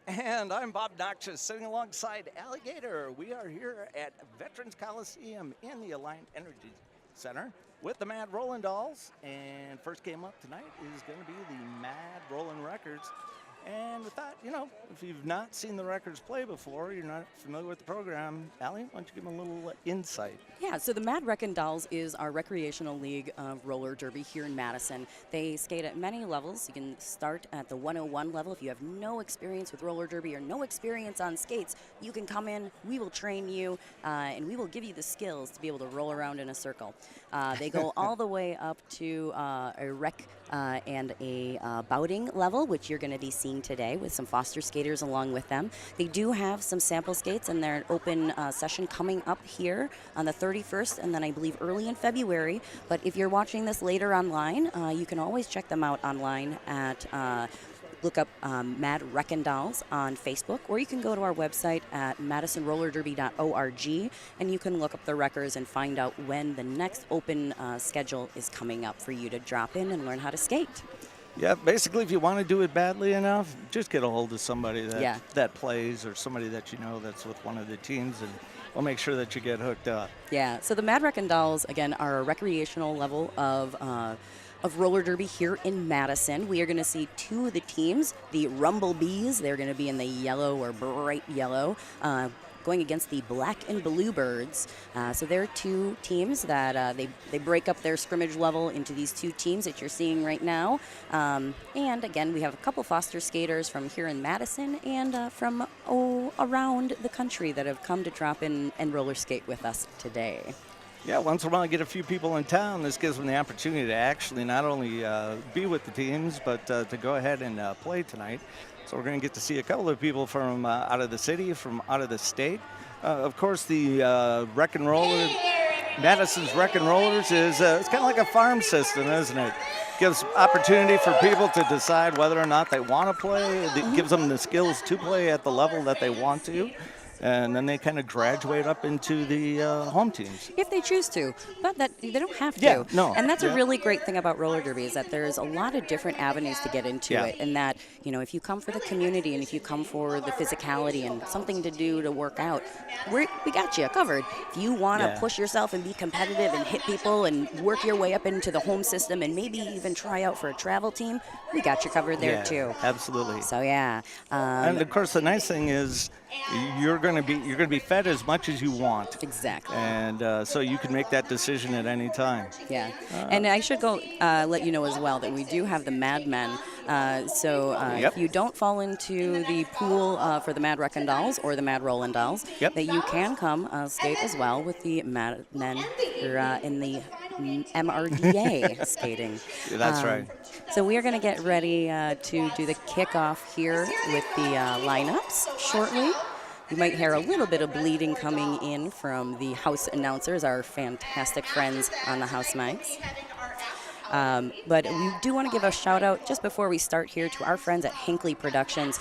And I'm Bob Noxious, sitting alongside Alligator. We are here at Veterans Coliseum in the Alliant Energy Center with the Mad Rollin' Dolls. And first game up tonight is going to be the Mad Rollin' Records. And with that, if you've not seen the Records play before, you're not familiar with the program, Allie, why don't you give them a little insight? Yeah, so the Mad Wreckers Dolls is our recreational league of roller derby here in Madison. They skate at many levels. You can start at the 101 level. If you have no experience with roller derby or no experience on skates, you can come in, we will train you, and we will give you the skills to be able to roll around in a circle. They go all the way up to a rec and a bouting level, which you're going to be seeing today with some Foster skaters along with them. They do have some sample skates, and they're an open session coming up here on the 31st, and then I believe early in February. But if you're watching this later online, you can always check them out online at look up Mad Wreckers Dolls on Facebook, or you can go to our website at madisonrollerderby.org, and you can look up the Wreckers and find out when the next open schedule is coming up for you to drop in and learn how to skate. Yeah, basically, if you want to do it badly enough, just get a hold of somebody that plays, or somebody that you know that's with one of the teams, and we'll make sure that you get hooked up. Yeah, so the Mad Wreckers Dolls, again, are a recreational level of roller derby here in Madison. We are going to see two of the teams, the Rumblebees. They're going to be in the yellow or bright yellow, going against the Black and Bluebirds. So there are two teams that they break up their scrimmage level into these two teams that you're seeing right now. And again, we have a couple Foster skaters from here in Madison and from around the country that have come to drop in and roller skate with us today. Yeah, once in a while I get a few people in town. This gives them the opportunity to actually not only be with the teams, but to go ahead and play tonight. So we're going to get to see a couple of people from out of the city, from out of the state. Of course, the Wreckin' Roller, Madison's Wreckin' Rollers is it's kind of like a farm system, isn't it? Gives opportunity for people to decide whether or not they want to play. It gives them the skills to play at the level that they want to. And then they kind of graduate up into the home teams. If they choose to, but they don't have to. Yeah, no. And that's a really great thing about roller derby is that there's a lot of different avenues to get into it. And that, if you come for the community and if you come for the physicality and something to do to work out, we got you covered. If you want to push yourself and be competitive and hit people and work your way up into the home system and maybe even try out for a travel team, we got you covered there too. Absolutely. So yeah. And of course, the nice thing is you're going to be fed as much as you want. Exactly. And so you can make that decision at any time. Yeah. And I should go let you know as well that we do have the Mad Men. If you don't fall into the pool for the Mad Wreckers Dolls or the Mad Rollin' Dolls, that you can come skate as well with the Mad Men in the MRDA skating. That's right. So we are going to get ready to do the kickoff here with the lineups shortly. You might hear a little bit of bleeding coming in from the house announcers, our fantastic friends on the house mics. But we do want to give a shout out just before we start here to our friends at Hinckley Productions.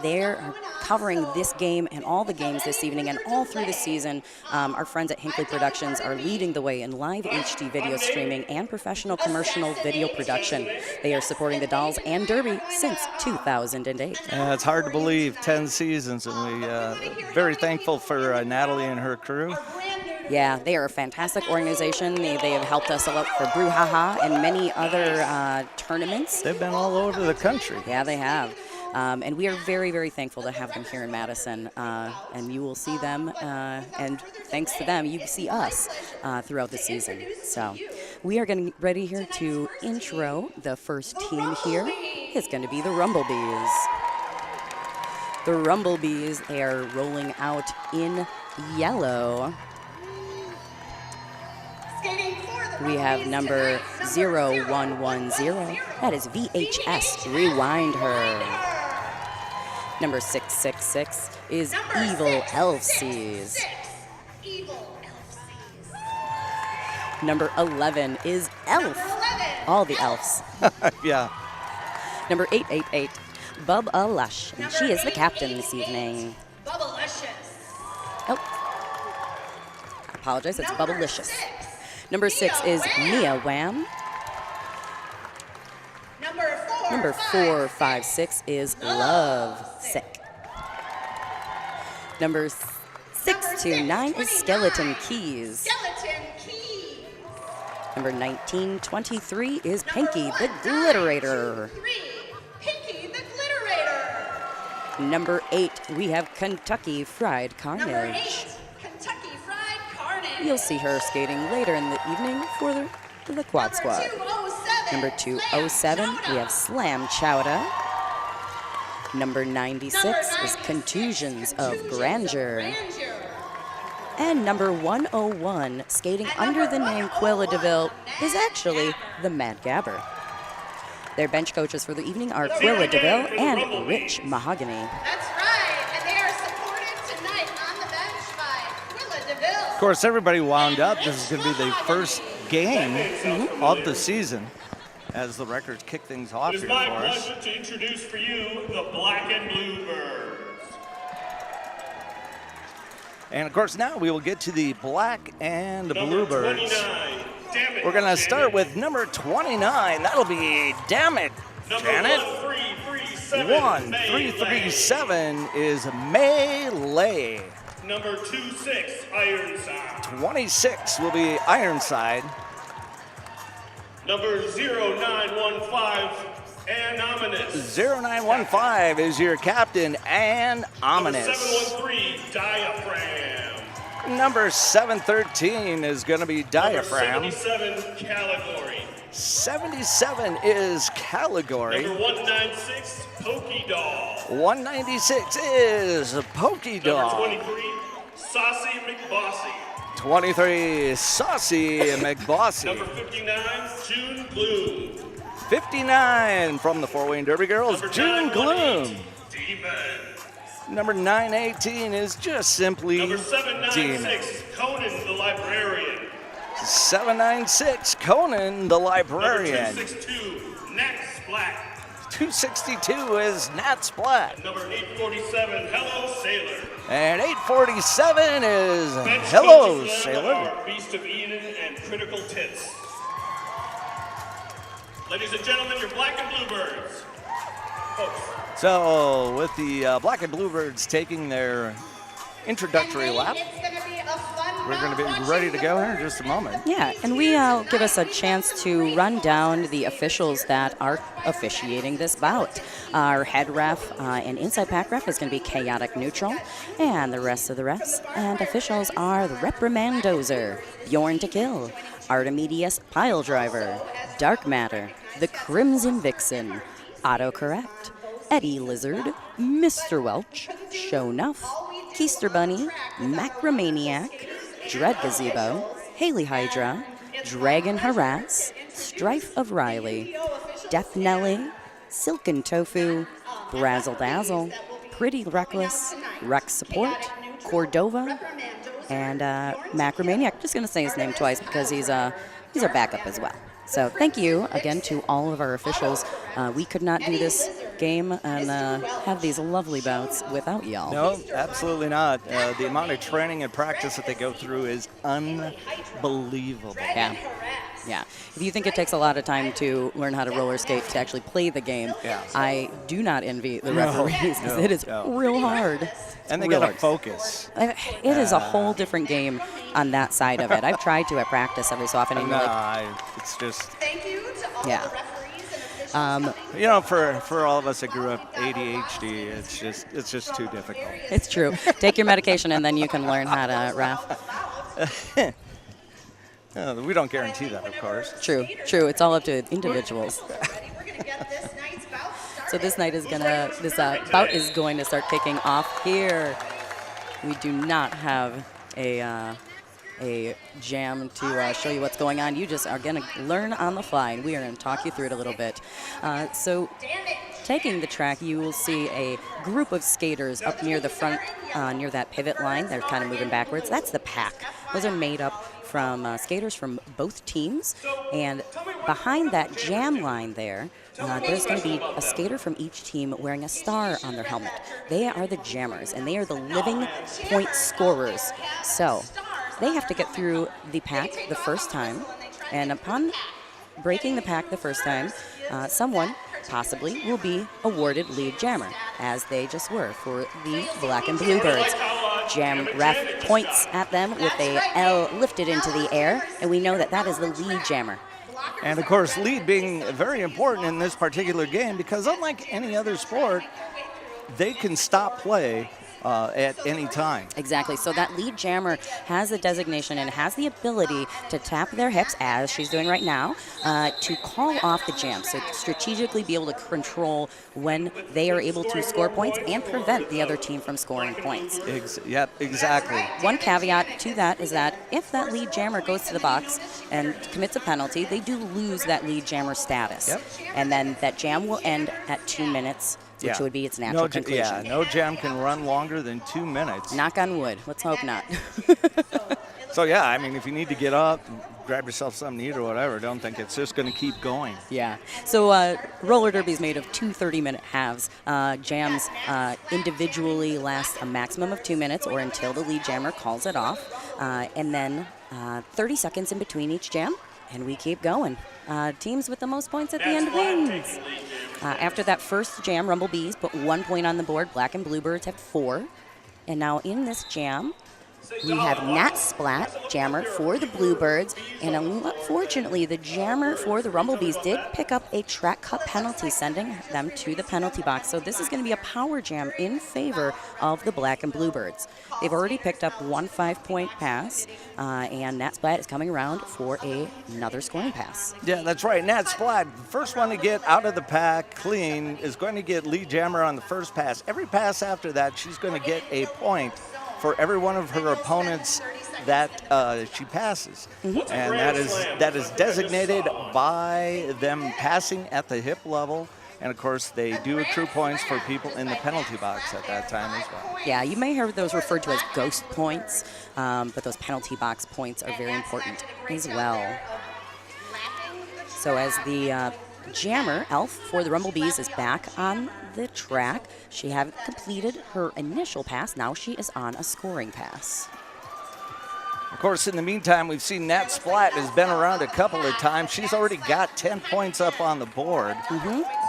They're covering this game and all the games this evening and all through the season. Our friends at Hinckley Productions are leading the way in live HD video streaming and professional commercial video production. They are supporting the Dolls and Derby since 2008. It's hard to believe, 10 seasons, and we're very thankful for Natalie and her crew. Yeah, they are a fantastic organization. They have helped us a lot for Brouhaha and many other tournaments. They've been all over the country. Yeah, they have. And we are very, very thankful to have them here in Madison. And you will see them, and thanks to them, you see us throughout the season. So we are getting ready here to intro the first team here. It's going to be the Rumblebees. The Rumblebees, they are rolling out in yellow. We have number 0110. That is VHS. Rewind her. Number 666 is Evil Elfsies. Number 11 is Elf. All the elves. Yeah. Number 888, Bubba Lush. And she is the captain this evening. Bubbalicious. Oh. I apologize. It's Bubbalicious. Number 6 is Mia Wham. Number 4, Number 456 is Love Sick. Number 629 is Skeleton Keys. Skeleton Key. Number 1923 is Pinky the Glitterator. 3, Pinky the Glitterator. Number 8, we have Kentucky Fried Number Carnage. 8, Kentucky Fried Carnage. You'll see her skating later in the evening for the quad squad. Number 207, we have Slam Chowda. Number 96 is Contusions of Grandeur. And number 101, skating under the name Quilla DeVille, is actually the Mad Gabber. Their bench coaches for the evening are Quilla DeVille and Rich Mahogany. That's right, and they are supported tonight on the bench by Quilla DeVille. Of course, everybody wound up. This is going to be the first game of the season as the Wreckers kick things off It is here my for us. pleasure to introduce for you the Black and Blue Birds. And of course, now we will get to the Black and Blue Birds. 29, damn it, We're going to start Janet. with number 29. That'll be Damn It, Number Janet. 1337, 1337 is Melee. Number 26, Ironside. 26 will be Ironside. Number 0915, Anomalous. 0915 is your captain, and Number Ominous. 713, Diaphragm. Number 713 is going to be Diaphragm. Number 77, Category. 77 is Category. Number 196, Pokey Doll. 196 is Pokey Number Doll. 23, Saucy McBossy. 23, Saucy McBossy. Number 59, June Gloom. 59 from the Four Wayne Derby Girls, Number June 918, Gloom. Demon. Number 918 is just simply Number Demon. 796, Conan the Librarian. 796, Conan the Number Librarian. 262, Nat Splat. 262 is Nat Splat. Number 847, Hello Sailor. And 847 is Bench Hello coaches Sailor. are Beast of Eden and Critical Tits. Ladies and gentlemen, your Black and Blue Birds. Folks. So with the Black and Bluebirds taking their introductory lap, we're going to be ready to go here in just a moment. Yeah, and we give us a chance to run down the officials that are officiating this bout. Our head ref and inside pack ref is going to be Chaotic Neutral, and the rest of the refs and officials are the Reprimandozer, Bjorn to Kill, Artemidius Pile Driver, Dark Matter, the Crimson Vixen, Autocorrect, Eddie Lizard, Mr. Welch, Show Nuff, Keister Bunny, Macromaniac, Dread Gazebo, Haley Hydra, Dragon Harass, Strife of Riley, Death Nelly, Silken Tofu, Brazzle Dazzle, Pretty Reckless, Rex Support, Cordova, and Macromaniac. Just going to say his name twice because he's our backup as well. So thank you again to all of our officials. We could not do this game and have these lovely bouts without y'all. No, absolutely not. The amount of training and practice that they go through is unbelievable. Yeah. Yeah. If you think it takes a lot of time to learn how to roller skate to actually play the game, Yeah. I do not envy the referees because it is real hard. And they Real got to hard. focus. It is a whole different game on that side of it. I've tried to at practice every so often, and you're like, It's just, Thank you to all Yeah. the referees and officials. you know, for all of us that grew up ADHD, it's just too difficult. it's true. Take your medication, and then you can learn how to ref. We don't guarantee that, of course. True. It's all up to individuals. Ready? We're going to get this night's bout started. So this bout is going to start kicking off here. We do not have a jam to show you what's going on. You just are going to learn on the fly, and we are going to talk you through it a little bit. So taking the track, you will see a group of skaters up near the front, near that pivot line. They're kind of moving backwards. That's the pack. Those are made up from skaters from both teams. And behind that jam line there's going to be a skater from each team wearing a star on their helmet. They are the jammers, and they are the living point scorers. So they have to get through the pack the first time, and upon breaking the pack the first time, someone possibly will be awarded lead jammer, as they just were for the Black and Blue Birds. Jam ref points at them with a L lifted into the air, and we know that that is the lead jammer. And of course, lead being very important in this particular game because unlike any other sport, they can stop play at any time. Exactly. So that lead jammer has the designation and has the ability to tap their hips, as she's doing right now, to call off the jam. So strategically be able to control when they are able to score points and prevent the other team from scoring points. Yep, exactly. One caveat to that is that if that lead jammer goes to the box and commits a penalty, they do lose that lead jammer status. Yep. And then that jam will end at 2 minutes, which would be its natural conclusion. Yeah, no jam can run longer than 2 minutes. Knock on wood. Let's hope not. So, yeah, I mean, if you need to get up, grab yourself something to eat or whatever, don't think it's just going to keep going. Yeah. So roller derby is made of 2 30-minute halves. Jams individually last a maximum of 2 minutes or until the lead jammer calls it off. And then 30 seconds in between each jam, and we keep going. Teams with the most points at the end wins. After that first jam, Rumble Bees put 1 point on the board. Black and Bluebirds have 4. And now in this jam, we have Nat Splat, jammer for the Bluebirds, and unfortunately the jammer for the Rumblebees did pick up a track cut penalty, sending them to the penalty box. So this is going to be a power jam in favor of the Black and Bluebirds. They've already picked up 1 5-point pass, and Nat Splat is coming around for another scoring pass. Yeah, that's right. Nat Splat, first one to get out of the pack clean, is going to get lead jammer on the first pass. Every pass after that, she's going to get a point for every one of her opponents that she passes. And that is designated by them passing at the hip level. And of course, they do accrue points for people in the penalty box at that time as well. Yeah, you may hear those referred to as ghost points, but those penalty box points are very important as well. So as the jammer, Elf, for the Rumblebees is back on the track. She had completed her initial pass. Now she is on a scoring pass. Of course, in the meantime, we've seen Nat Splat has been around a couple of times. She's already got 10 points up on the board.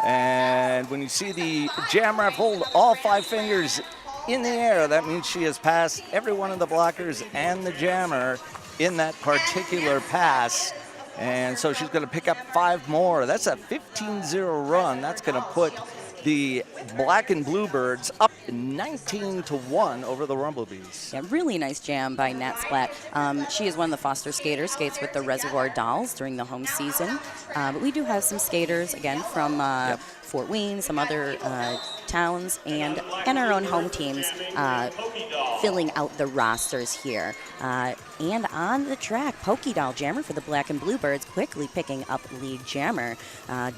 And when you see the jam ref hold all 5 fingers in the air, that means she has passed every one of the blockers and the jammer in that particular pass. And so she's going to pick up 5 more. That's a 15-0 run. That's going to put the Black and Bluebirds up 19-1 over the Rumblebees. Yeah, really nice jam by Nat Splat. She is one of the Foster skaters, skates with the Reservoir Dolls during the home season. But we do have some skaters, again, from Fort Wayne, some other towns, and our own home teams filling out the rosters here. And on the track, Pokey Doll, jammer for the Black and Bluebirds, quickly picking up lead jammer.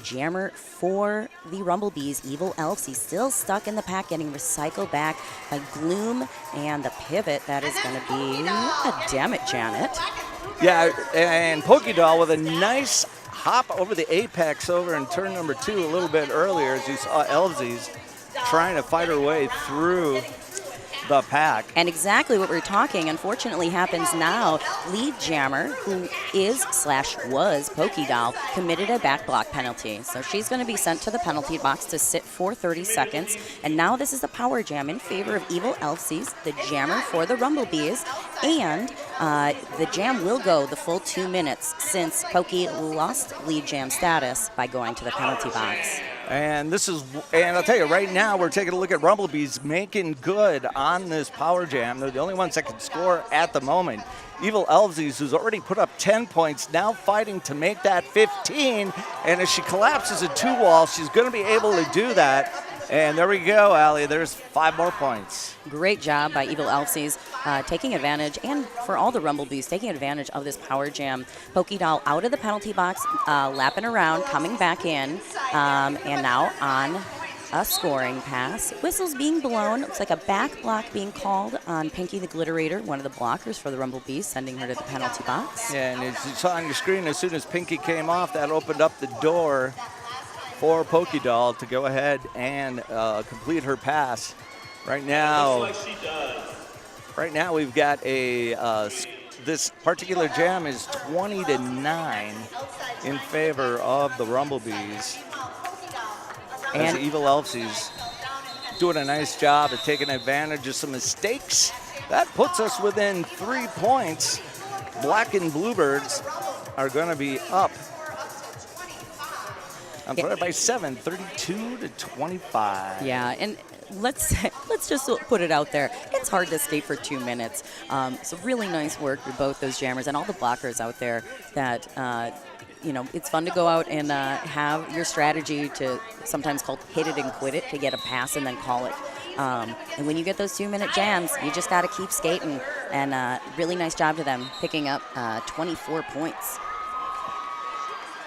Jammer for the Rumblebees, Evil Elfsy, still stuck in the pack, getting recycled back by Gloom, and the pivot, that is going to be, damn it, Janet. Yeah, and Pokey Doll with a nice hop over the apex over in turn number 2 a little bit earlier, as you saw Elfsy's trying to fight her way through the pack. And exactly what we're talking, unfortunately, happens now. Lead jammer, who is/was Pokey Doll, committed a back block penalty. So she's going to be sent to the penalty box to sit for 30 seconds. And now this is a power jam in favor of Evil Elfsies, the jammer for the Rumblebees. And the jam will go the full 2 minutes since Pokey lost lead jam status by going to the penalty box. And I'll tell you, right now we're taking a look at Rumblebees making good on this power jam. They're the only ones that can score at the moment. Evil Elfsies, who's already put up 10 points, now fighting to make that 15. And as she collapses a 2-wall, she's going to be able to do that. And there we go, Allie. There's 5 more points. Great job by Evil Elfsies taking advantage, and for all the Rumblebees, taking advantage of this power jam. Pokey Doll out of the penalty box, lapping around, coming back in, and now on a scoring pass. Whistles being blown. Looks like a back block being called on Pinky the Glitterator, one of the blockers for the Rumblebees, sending her to the penalty box. Yeah, and as you saw on your screen, as soon as Pinky came off, that opened up the door for Pokey Doll to go ahead and complete her pass. Right now, we've got this particular jam is 20-9 in favor of the Rumblebees. And Evil Elfsies doing a nice job of taking advantage of some mistakes That puts us within 3 points. Black and Bluebirds are going to be up. I'm sorry, by 7, 32 to 25. Yeah, and let's just put it out there. It's hard to skate for 2 minutes. So really nice work with both those jammers and all the blockers out there that, it's fun to go out and have your strategy to sometimes called hit it and quit it to get a pass and then call it. And when you get those 2-minute jams, you just got to keep skating. And really nice job to them picking up 24 points.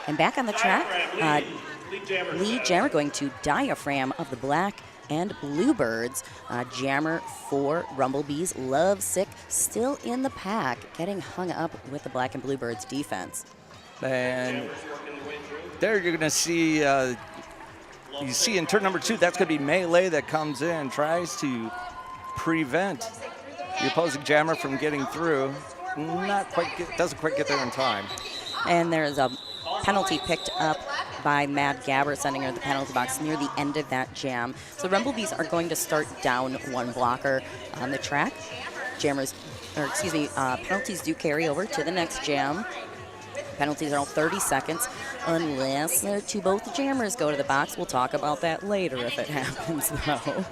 And back on the track, lead jammer going to Diaphragm of the Black and Bluebirds. Jammer for Rumblebees, Lovesick, still in the pack, getting hung up with the Black and Bluebirds defense. And there you're going to see, you see in turn number 2, that's going to be Melee that comes in, tries to prevent the opposing jammer from getting through. Doesn't quite get there in time. And there's a penalty picked up by Mad Gabber, sending her to the penalty box near the end of that jam. So Rumblebees are going to start down 1 blocker on the track. Penalties do carry over to the next jam. Penalties are all 30 seconds unless both jammers go to the box. We'll talk about that later if it happens, though.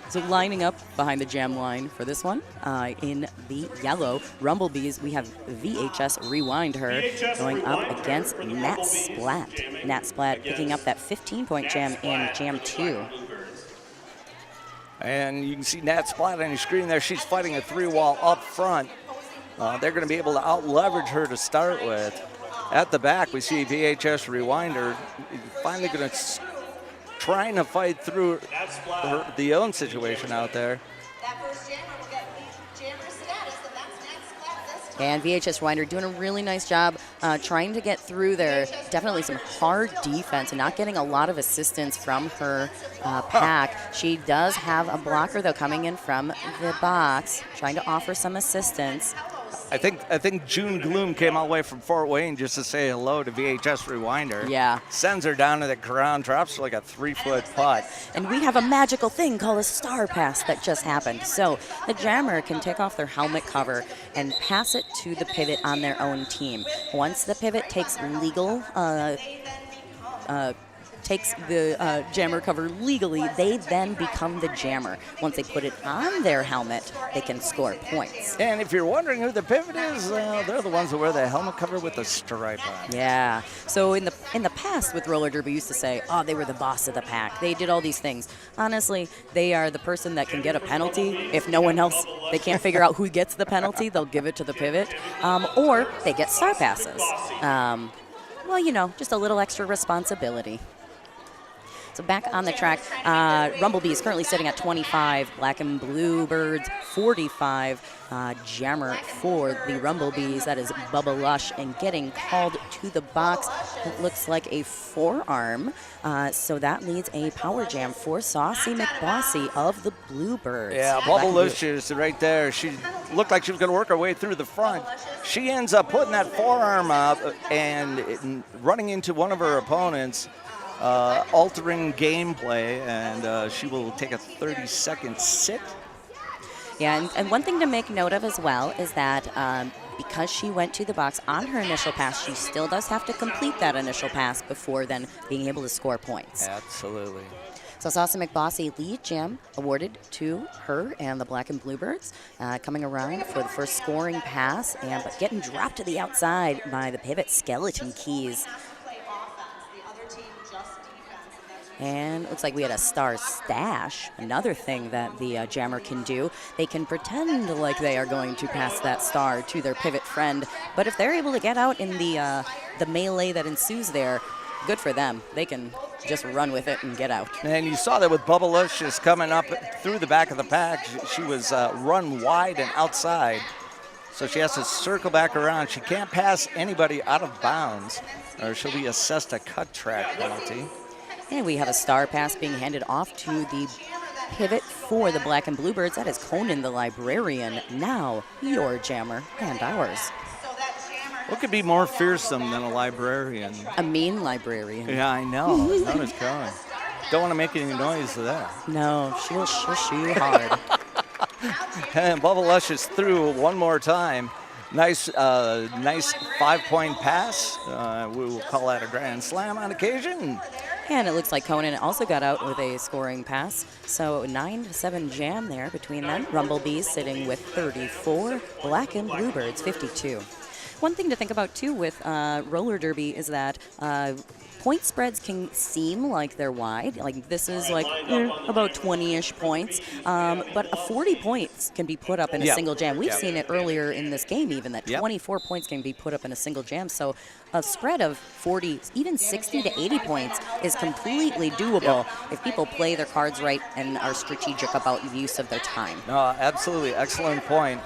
So lining up behind the jam line for this one, in the yellow, Rumblebees, we have VHS Rewind her going up against Nat Splat. Nat Splat picking up that 15-point jam in jam 2. And you can see Nat Splat on your screen there. She's fighting a 3-wall up front. They're going to be able to out-leverage her to start with. At the back, we see VHS Rewinder finally going to trying to fight through the own situation out there. That first jammer will get lead jammer status, and that's Nat Splat this time. And VHS Rewinder doing a really nice job trying to get through there. Definitely some hard defense and not getting a lot of assistance from her pack. She does have a blocker, though, coming in from the box, trying to offer some assistance. I think June Gloom came all the way from Fort Wayne just to say hello to VHS Rewinder. Yeah. Sends her down to the ground, drops her like a 3-foot putt. And we have a magical thing called a star pass that just happened. So the jammer can take off their helmet cover and pass it to the pivot on their own team. Once the pivot takes takes the jammer cover legally, they then become the jammer. Once they put it on their helmet, they can score points. And if you're wondering who the pivot is, they're the ones that wear the helmet cover with the stripe on. Yeah. So in the past with roller derby, used to say, oh, they were the boss of the pack. They did all these things. Honestly, they are the person that can get a penalty. If no one else, they can't figure out who gets the penalty, they'll give it to the pivot. Or they get star passes. Just a little extra responsibility. So back on the track, Rumblebee is currently sitting at 25, Black and Bluebirds 45. Jammer for the Rumblebees, that is Bubba Lush, and getting called to the box. It looks like a forearm, so that leads a power jam for Saucy McBossy of the Bluebirds. Yeah, Bubba Lush is right there. She looked like she was going to work her way through the front. She ends up putting that forearm up and running into one of her opponents. Altering gameplay, and she will take a 30-second sit. Yeah, and one thing to make note of as well is that because she went to the box on her initial pass, she still does have to complete that initial pass before then being able to score points. Absolutely. So Saucy McBossy, lead jam awarded to her and the Black and Bluebirds, coming around for the first scoring pass, but getting dropped to the outside by the pivot Skeleton Keys. And it looks like we had a star stash, another thing that the jammer can do. They can pretend like they are going to pass that star to their pivot friend, but if they're able to get out in the melee that ensues there, good for them. They can just run with it and get out. And you saw that with Bubba Lush just coming up through the back of the pack. She was run wide and outside, so she has to circle back around. She can't pass anybody out of bounds, or she'll be assessed a cut track penalty. And we have a star pass being handed off to the pivot for the Black and Bluebirds. That is Conan the Librarian, now your jammer and ours. What could be more fearsome than a librarian? A mean librarian. Yeah, I know. Notice coming. Don't want to make any noise there. No, she'll shush you hard. And Bubba Lush is through one more time. Nice 5-point pass. We will call that a grand slam on occasion. And it looks like Conan also got out with a scoring pass. So 9-7 jam there between them. Rumblebees sitting with 34, Black and Bluebirds 52. One thing to think about too with roller derby is that point spreads can seem like they're wide. Like this is like about 20-ish points, but 40 points can be put up in a single jam. We've seen it earlier in this game even that 24 points can be put up in a single jam. So a spread of 40, even 60 to 80 points is completely doable if people play their cards right and are strategic about the use of their time. No, absolutely. Excellent point.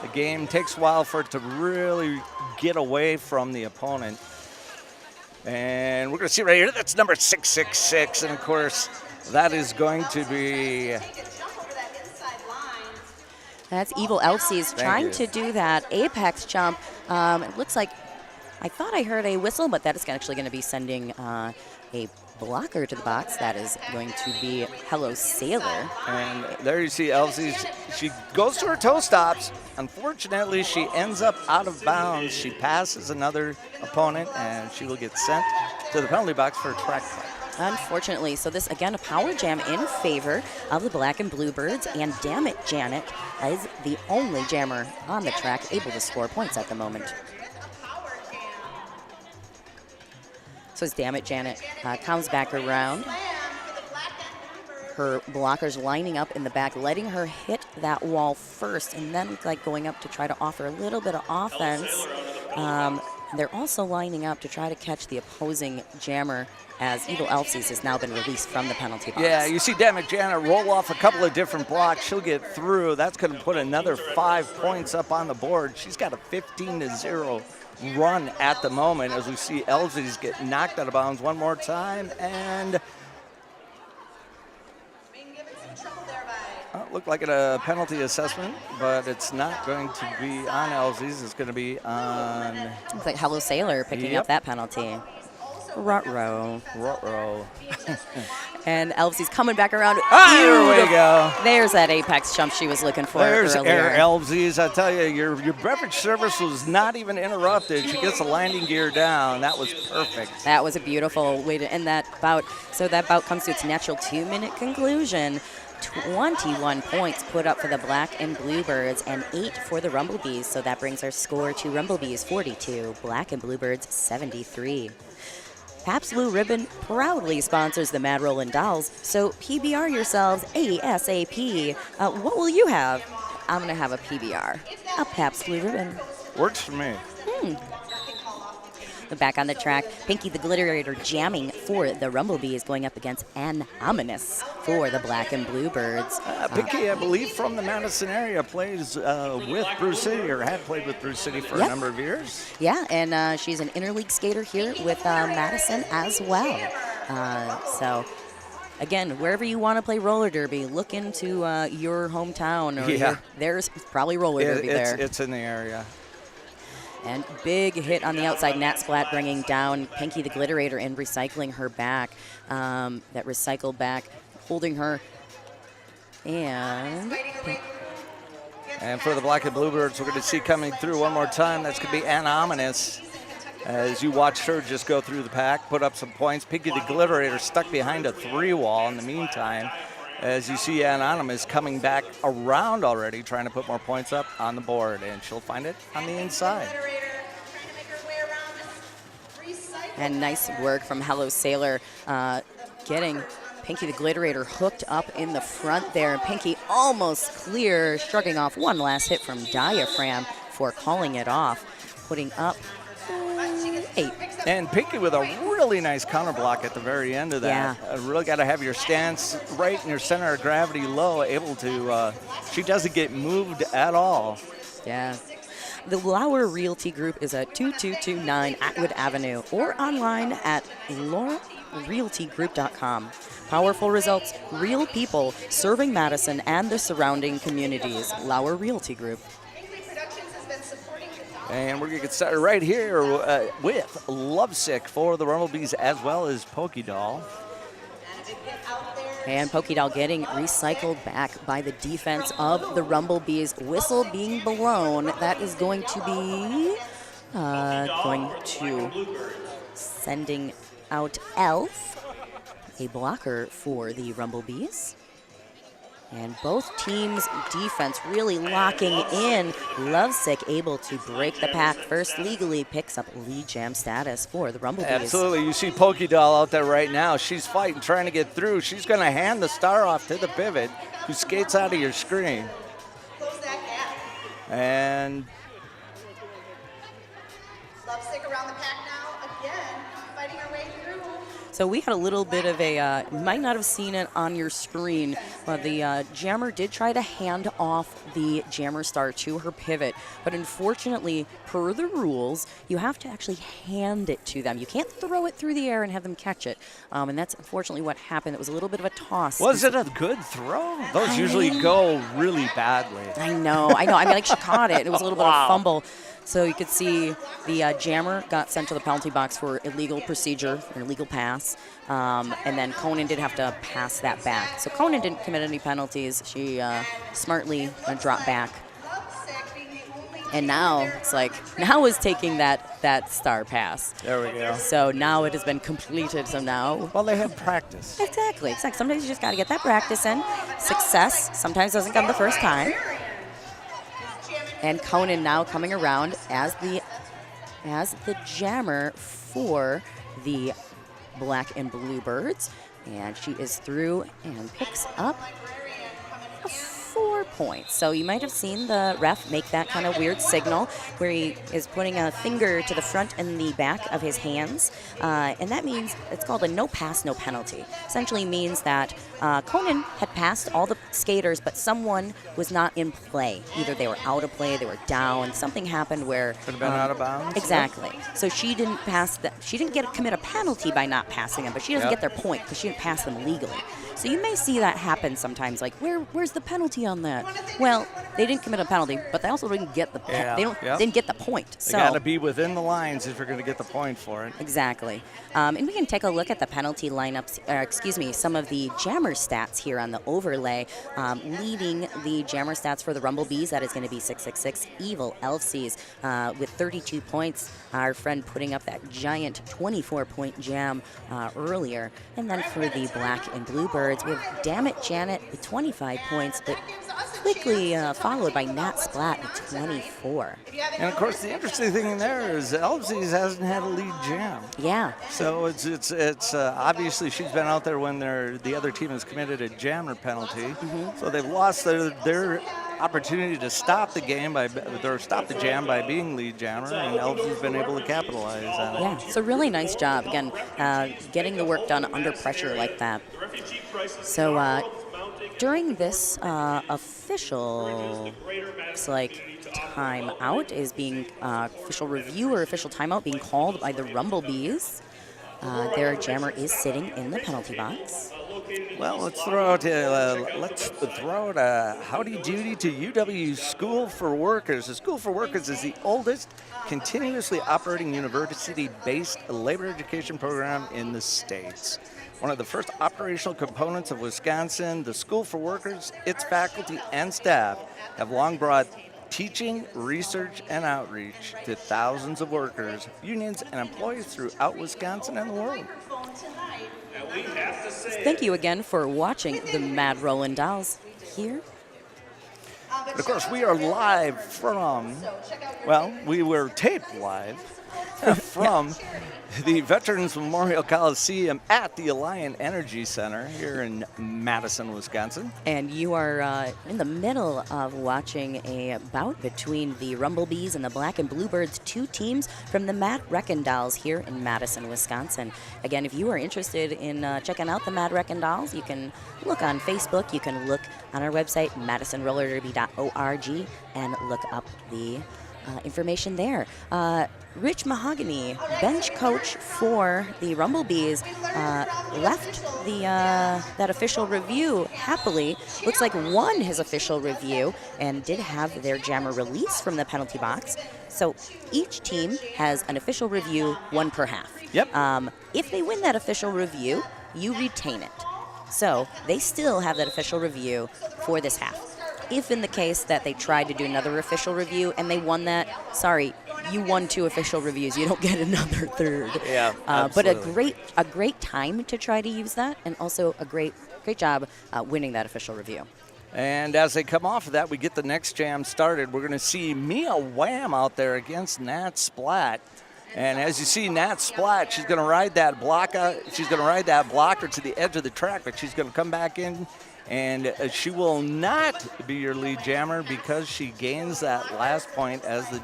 The game takes a while for it to really get away from the opponent. And we're going to see right here, that's number 666. And of course, that is going to be... That's Evil Elsie's trying to do that apex jump. It looks like, I thought I heard a whistle, but that is actually going to be sending a blocker to the box. That is going to be Hello Sailor. And there you see Elsie. She goes to her toe stops. Unfortunately, she ends up out of bounds. She passes another opponent, and she will get sent to the penalty box for a track play. Unfortunately, so this, again, a power jam in favor of the Black and Bluebirds, and Damn It Janet is the only jammer on the track able to score points at the moment. So as Damn It Janet comes back around, her blockers lining up in the back, letting her hit that wall first, and then like going up to try to offer a little bit of offense. They're also lining up to try to catch the opposing jammer as Evil Elsies has now been released from the penalty box. Yeah, you see Damn It Janet roll off a couple of different blocks. She'll get through. That's going to put another 5 points up on the board. She's got a 15-0 run at the moment as we see Elsies get knocked out of bounds one more time. And looked like a penalty assessment, but it's not going to be on Elsies. It's going to be on... Looks like Hello Sailor picking up that penalty. Ruh-roh. Ruh-roh. And Elvesie's coming back around. There we go. There's that apex jump she was looking for There's earlier. Air Elvesies. I tell you, your beverage service was not even interrupted. She gets the landing gear down. That was perfect. That was a beautiful way to end that bout. So that bout comes to its natural 2-minute conclusion. 21 points put up for the Black and Bluebirds and 8 for the Rumblebees. So that brings our score to Rumblebees 42, Black and Bluebirds 73. Pabst Blue Ribbon proudly sponsors the Mad Rollin' Dolls, so PBR yourselves ASAP. What will you have? I'm going to have a PBR, a Pabst Blue Ribbon. Works for me. Back on the track, Pinky the Glitterator jamming for the Rumblebees, going up against Ominous for the Black and Bluebirds. Pinky, I believe, from the Madison area, plays with Bruce City, or had played with Bruce City for a number of years. Yeah, and she's an interleague skater here with Madison as well. So, again, wherever you want to play roller derby, look into your hometown. Or there's probably roller derby there. It's in the area. And big hit on the outside, Nat Splat bringing down Pinky the Glitterator and recycling her back. That recycled back, holding her. And for the Black and Bluebirds, we're going to see coming through one more time. That's going to be Ominous. As you watch her just go through the pack, put up some points. Pinky the Glitterator stuck behind a 3-wall in the meantime. As you see Anonymous coming back around already, trying to put more points up on the board, and she'll find it on the inside. And nice work from Hello Sailor, getting Pinky the Glitterator hooked up in the front there. And Pinky almost clear, shrugging off one last hit from Diaphragm for calling it off, putting up 8. And Pinky with a really nice counter block at the very end of that. Really got to have your stance right and your center of gravity low, able to, she doesn't get moved at all. Yeah. The Lauer Realty Group is at 2229 Atwood Avenue or online at laurarealtygroup.com. Powerful results, real people serving Madison and the surrounding communities. Lauer Realty Group. And we're going to get started right here with Lovesick for the Rumblebees as well as Pokey Doll. And to get out there And Pokey Doll getting recycled back by the defense of the Rumble Bees. Whistle being blown. That is going to be sending out Elf, a blocker for the Rumble Bees. And both teams' defense really locking in. Lovesick able to break the pack first legally, picks up lead jam status for the Rumble Bees. Absolutely. You see Pokey Doll out there right now. She's fighting, trying to get through. She's going to hand the star off to the pivot, who skates out of your screen. Close that gap. And Lovesick around the pack now again, fighting her way through. So we had a little bit of a, you might not have seen it on your screen, but the jammer did try to hand off the jammer star to her pivot. But unfortunately, per the rules, you have to actually hand it to them. You can't throw it through the air and have them catch it. And that's unfortunately what happened. It was a little bit of a toss. was it a good throw? Those usually go really badly. I know. I mean, like she caught it. It was a little bit of a fumble. So you could see the jammer got sent to the penalty box for illegal procedure, an illegal pass. And then Conan did have to pass that back. So Conan didn't commit any penalties. She smartly dropped back. And now it's like, now is taking that star pass. There we go. So now it has been completed. So now. Well, they had practice. Exactly. Sometimes you just got to get that practice in. Success sometimes doesn't come the first time. And Conan now coming around as the jammer for the Black and Blue Birds. And she is through and picks up 4 points. So you might have seen the ref make that kind of weird signal where he is putting a finger to the front and the back of his hands. And that means it's called a no pass, no penalty. Essentially means that Conan had passed all the skaters, but someone was not in play. Either they were out of play, they were down, something happened where Could have been out of bounds. Exactly. So she didn't pass that. She didn't commit a penalty by not passing them, but she doesn't get their point because she didn't pass them legally. So you may see that happen sometimes. Like, where's the penalty on that? Well, they didn't commit a penalty, but they also didn't get the didn't get the point. They So got to be within the lines if you're going to get the point for it. exactly. And we can take a look at the penalty lineups, some of the jammer stats here on the overlay. Leading the jammer stats for the Rumble Bees, that is going to be 666 Evil Elfsies with 32 points. Our friend putting up that giant 24-point jam earlier. And then for the Black and Blue Birds, we have Damn It Janet with 25 points, but quickly followed by Nat Splat with 24. And of course, the interesting thing there is Elfsies hasn't had a lead jam. Yeah. So it's obviously she's been out there when the other team has committed a jammer penalty. So they've lost their opportunity to stop the jam by being lead jammer, and Elfsies been able to capitalize on it. Yeah, it's a really nice job. Again, getting the work done under pressure like that. So during this official, looks like timeout is being official review or official timeout being called by the Rumble Bees. Their jammer is sitting in the penalty box. Well, let's throw out a howdy doody to UW School for Workers. The School for Workers is the oldest continuously operating university-based labor education program in the States. One of the first operational components of Wisconsin, the School for Workers, its faculty and staff have long brought teaching, research, and outreach to thousands of workers, unions, and employees throughout Wisconsin and the world. Thank you again for watching the Mad Rollin' Dolls here. But of course, we are live from, we were taped live from the Veterans Memorial Coliseum at the Alliant Energy Center here in Madison, Wisconsin. And you are in the middle of watching a bout between the Rumble Bees and the Black and Blue Birds, two teams from the Mad Wreckin' Dolls here in Madison, Wisconsin. Again, if you are interested in checking out the Mad Wreckin' Dolls, you can look on Facebook, you can look on our website, madisonrollerderby.org, and look up the information there. Rich Mahogany, bench coach for the Rumble Bees, left that official review happily. Looks like won his official review and did have their jammer release from the penalty box. So each team has an official review, one per half. Yep. If they win that official review, you retain it. So they still have that official review for this half. If in the case that they tried to do another official review and they won that, sorry, you won 2 official reviews. You don't get another third. Yeah, but absolutely. a great time to try to use that, and also a great job winning that official review. And as they come off of that, we get the next jam started. We're going to see Mia Wham out there against Nat Splat. And as you see, Nat Splat, she's going to ride that blocker. She's going to ride that blocker to the edge of the track, but she's going to come back in, and she will not be your lead jammer because she gains that last point as the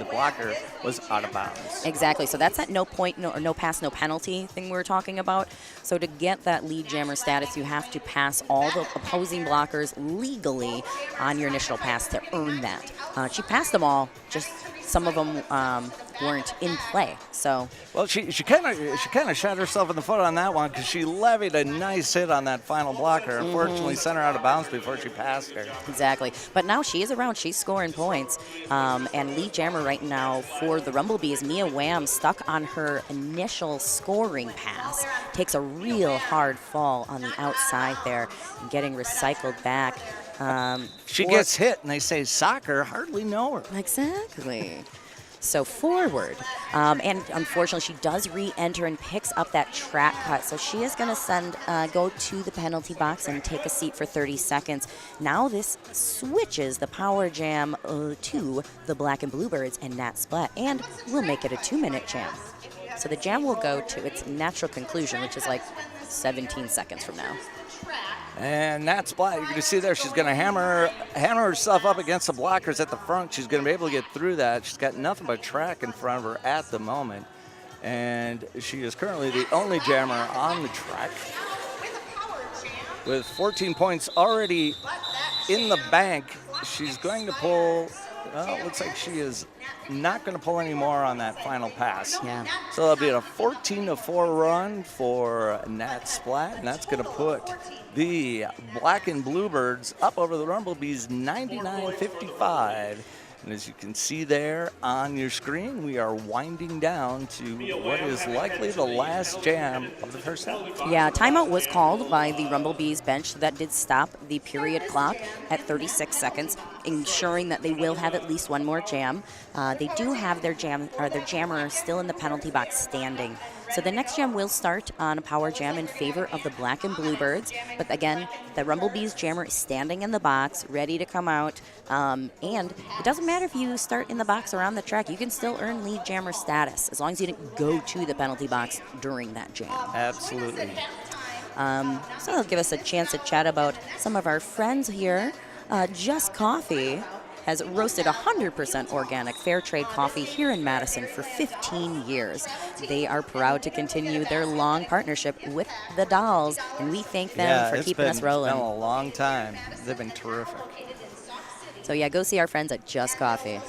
blocker was out of bounds. Exactly. So that's that no point, no pass, no penalty thing we were talking about. So to get that lead jammer status, you have to pass all the opposing blockers legally on your initial pass to earn that. She passed them all, just some of them weren't in play. So well, she kind of shot herself in the foot on that one because she levied a nice hit on that final blocker. Unfortunately, sent her out of bounds before she passed her. Exactly. But now she is around. She's scoring points. And lead jammer right now for the Rumblebees, Mia Wham, stuck on her initial scoring pass. Takes a real hard fall on the outside there, getting recycled back. She gets hit, and they say soccer, hardly know her. Exactly. So forward. And unfortunately, she does re-enter and picks up that track cut. So she is going to go to the penalty box and take a seat for 30 seconds. Now this switches the power jam to the Black and Bluebirds and Nat Splat, and we'll make it a 2-minute jam. So the jam will go to its natural conclusion, which is like 17 seconds from now. And Nat Splat, you're going to see there, she's going to hammer herself up against the blockers at the front. She's going to be able to get through that. She's got nothing but track in front of her at the moment. And she is currently the only jammer on the track. With 14 points already in the bank, she's going to pull, well, it looks like she is not going to pull any more on that final pass. Yeah. So that'll be a 14-4 run for Nat Splat, and that's going to put the Black and Bluebirds up over the Rumblebees 99-55. And as you can see there on your screen, we are winding down to what is likely the last jam of the first half. Yeah, timeout was called by the Rumblebees bench. So that did stop the period clock at 36 seconds, ensuring that they will have at least one more jam. They do have their jammer still in the penalty box standing. So the next jam will start on a power jam in favor of the Black and Bluebirds. But again, the Rumblebees jammer is standing in the box, ready to come out. And it doesn't matter if you start in the box or on the track. You can still earn lead jammer status as long as you didn't go to the penalty box during that jam. Absolutely. So it'll give us a chance to chat about some of our friends here. Just Coffee has roasted 100% organic fair trade coffee here in Madison for 15 years. They are proud to continue their long partnership with the Dolls, and we thank them for keeping us rolling. It's been a long time. They've been terrific. So yeah, go see our friends at Just Coffee.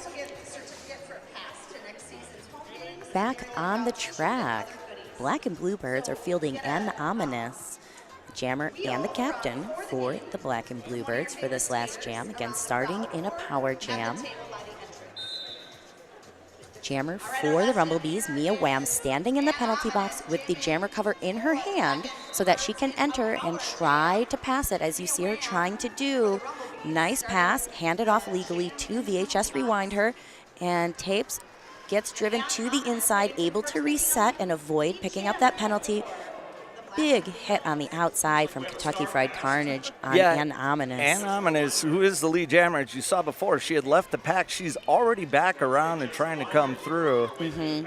Back on the track, Black and Bluebirds are fielding N Ominous, jammer and the captain for the Black and Bluebirds for this last jam. Again, starting in a power jam. Jammer for the Rumblebees, Mia Wham, standing in the penalty box with the jammer cover in her hand so that she can enter and try to pass it, as you see her trying to do. Nice pass, handed off legally to VHS Rewind her, and Tapes gets driven to the inside, able to reset and avoid picking up that penalty. Big hit on the outside from Kentucky Fried Carnage on Ann Ominous. Ann Ominous, who is the lead jammer, as you saw before, she had left the pack. She's already back around and trying to come through.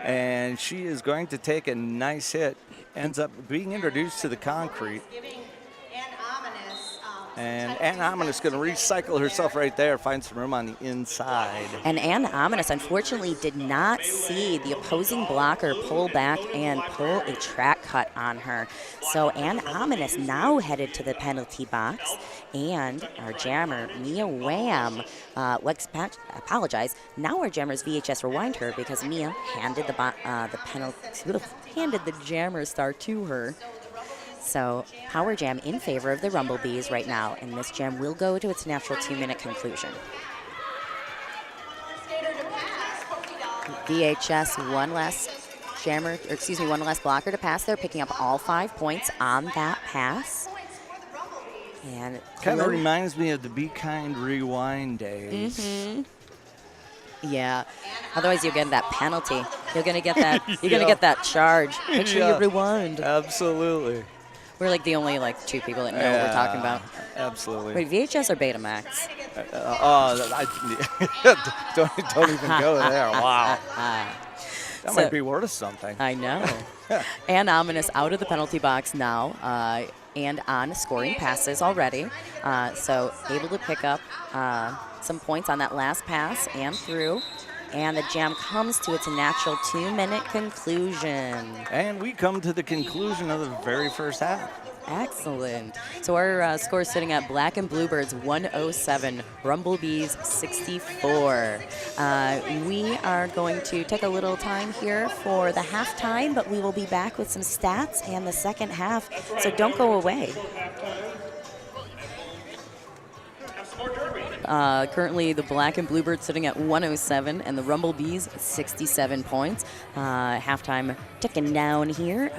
And she is going to take a nice hit. Ends up being introduced to the concrete. And Ann Ominous is going to recycle herself right there, find some room on the inside. And Ann Ominous, unfortunately, did not see the opposing blocker pull back and pull a track cut on her. So Ann Ominous now headed to the penalty box. And our jammer, Mia Wham, apologize. Now our jammer's VHS Rewind her because Mia handed handed the jammer star to her. So power jam in favor of the Rumblebees right now, and this jam will go to its natural 2-minute conclusion. VHS, one less blocker to pass there, picking up all 5 points on that pass. And Kind of Chloe- reminds me of the Be Kind Rewind days. Yeah. Otherwise, you'll get that penalty. You're gonna get that. You're gonna get that charge. Make sure Yeah. you rewind. Absolutely. We're like the only like 2 people that know what we're talking about. Absolutely. Wait, VHS or Betamax? Don't even go there. Wow. That So- might be worth something. I know. And Ominous out of the penalty box now, and on scoring passes already. So able to pick up some points on that last pass and through. And the jam comes to its natural 2-minute conclusion. And we come to the conclusion of the very first half. Excellent. So our score is sitting at Black and Bluebirds 107, Rumblebees 64. We are going to take a little time here for the halftime, but we will be back with some stats and the second half. So don't go away. Currently, the Black and Bluebirds sitting at 107 and the Rumblebees 67 points. Halftime ticking down here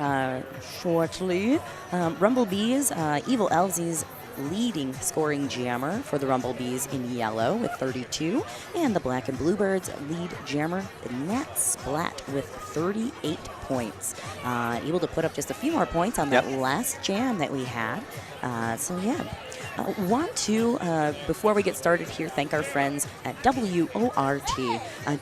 shortly. Rumblebees, Evil Elzie's leading scoring jammer for the Rumblebees in yellow with 32. And the Black and Bluebirds lead jammer, the Nat Splat, with 38 points. Able to put up just a few more points on that last jam that we had. So, yeah. Want to, before we get started here, thank our friends at WORT.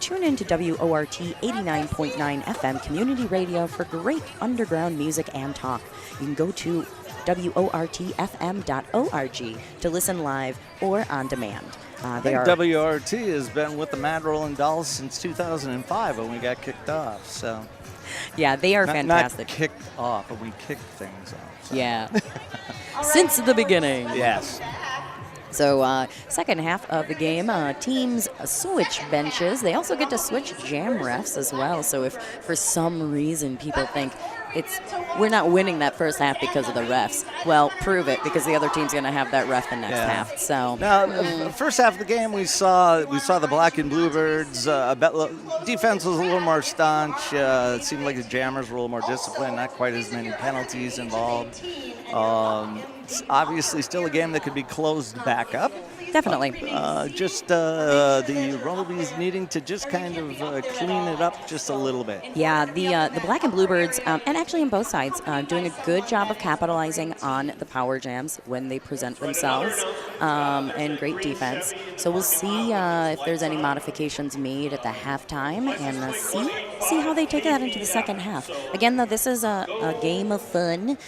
Tune in to WORT 89.9 FM Community Radio for great underground music and talk. You can go to WORTFM.org to listen live or on demand. I think WRT has been with the Mad Rolling Dolls since 2005 when we got kicked off. So yeah, they are fantastic. Not kicked off, but we kicked things off. So. Yeah. Since the beginning. Yes. So second half of the game, teams switch benches. They also get to switch jam refs as well. So if for some reason people think we're not winning that first half because of the refs, well, prove it, because the other team's going to have that ref the next half. So now, first half of the game, we saw the Black and Bluebirds. Defense was a little more staunch. It seemed like the Jammers were a little more disciplined. Not quite as many penalties involved. It's obviously still a game that could be closed back up. Definitely. Just the Rumblebees needing to just kind of clean it up just a little bit. Yeah, the Black and Bluebirds, and actually on both sides, doing a good job of capitalizing on the power jams when they present themselves, and great defense. So we'll see if there's any modifications made at the halftime, and see how they take that into the second half. Again, though, this is a game of fun.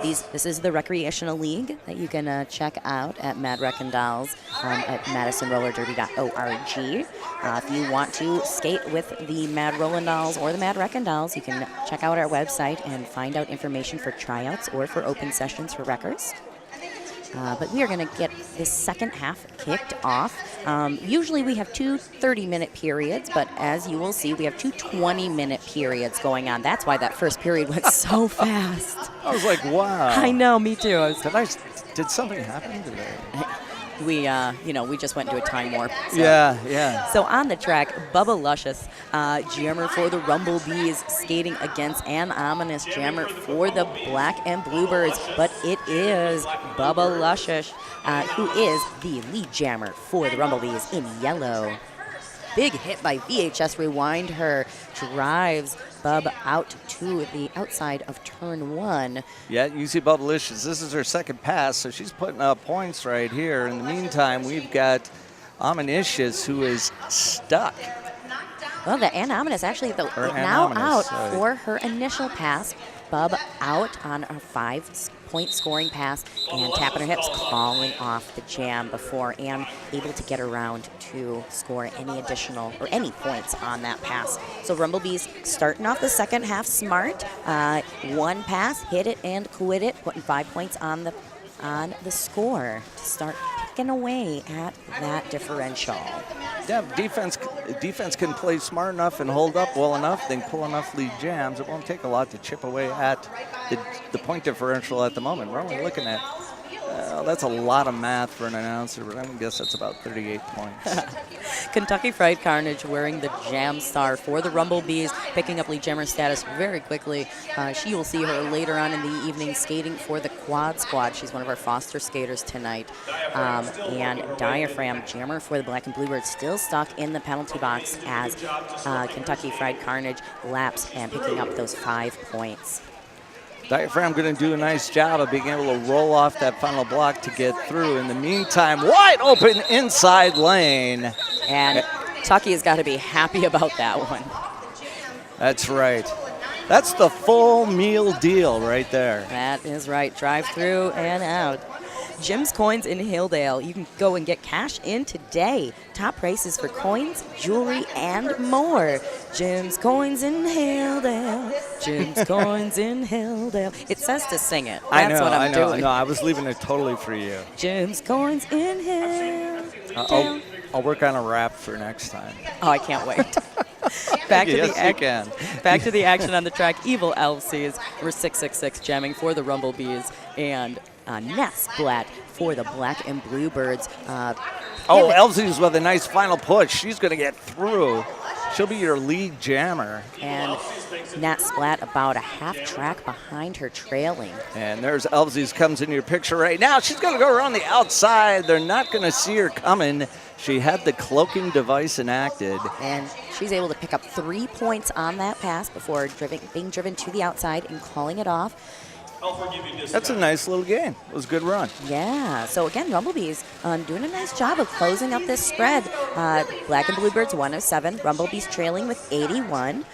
This is the recreational league that you can check out at Mad Wreck and Dolls. At MadisonRollerDerby.org. If you want to skate with the Mad Rollin' Dolls or the Mad Wreckin' Dolls, you can check out our website and find out information for tryouts or for open sessions for wreckers. But we are going to get this second half kicked off. Usually we have 2 30-minute periods, but as you will see, we have 2 20-minute periods going on. That's why that first period went so fast. I was like, wow. I know, me too. Did something happen today? We just went into a time warp. So. Yeah. So on the track, Bubba Luscious, jammer for the Rumblebees, skating against an ominous jammer for the Black and Bluebirds. But it is Bubba Luscious, who is the lead jammer for the Rumblebees in yellow. Big hit by VHS Rewind. Her drives Bub out to the outside of turn 1. Yeah, you see Bubblicious. This is her second pass, so she's putting up points right here. In the meantime, we've got Ominous, who is stuck. Well, the Anominous actually now out for her initial pass. Bub out on a 5-point scoring pass and tapping her hips, calling off the jam before Ann able to get around to score any additional or any points on that pass. So Rumblebees starting off the second half smart. One pass, hit it and quit it, putting 5 points on the score to start picking away at that differential. Yeah, defense can play smart enough and hold up well enough, then pull enough lead jams. It won't take a lot to chip away at the point differential at the moment. We're only looking at Well, that's a lot of math for an announcer, but I'm going to guess that's about 38 points. Kentucky Fried Carnage wearing the Jam Star for the Rumble Bees, picking up lead jammer status very quickly. She will see her later on in the evening skating for the Quad Squad. She's one of our Foster skaters tonight. And Diaphragm, jammer for the Black and Bluebirds, still stuck in the penalty box as Kentucky Fried Carnage laps and picking up those 5 points. Diaphragm going to do a nice job of being able to roll off that final block to get through. In the meantime, wide open inside lane. And Tucky has got to be happy about that one. That's right. That's the full meal deal right there. That is right. Drive through and out. Jim's Coins in Hilldale. You can go and get cash in today. Top prices for coins, jewelry, and more. Jim's Coins in Hilldale. Jim's Coins in Hilldale. It says to sing it. That's what I'm doing. No, I was leaving it totally for you. Jim's Coins in Hilldale. I'll work on a rap for next time. Oh, I can't wait. Back to the action on the track. Evil Elfsies were 666 jamming for the Rumble Bees, and Nesplat for the Black and Bluebirds. Elfsies with a nice final push. She's going to get through. She'll be your lead jammer. And Nat Splat about a half track behind her, trailing. And there's Elfsies comes into your picture right now. She's going to go around the outside. They're not going to see her coming. She had the cloaking device enacted. And she's able to pick up 3 points on that pass before being driven to the outside and calling it off. That's a nice little game. It was a good run. Yeah. So again, Rumblebees doing a nice job of closing up this spread. Black and Bluebirds 107. Rumblebees trailing with 81.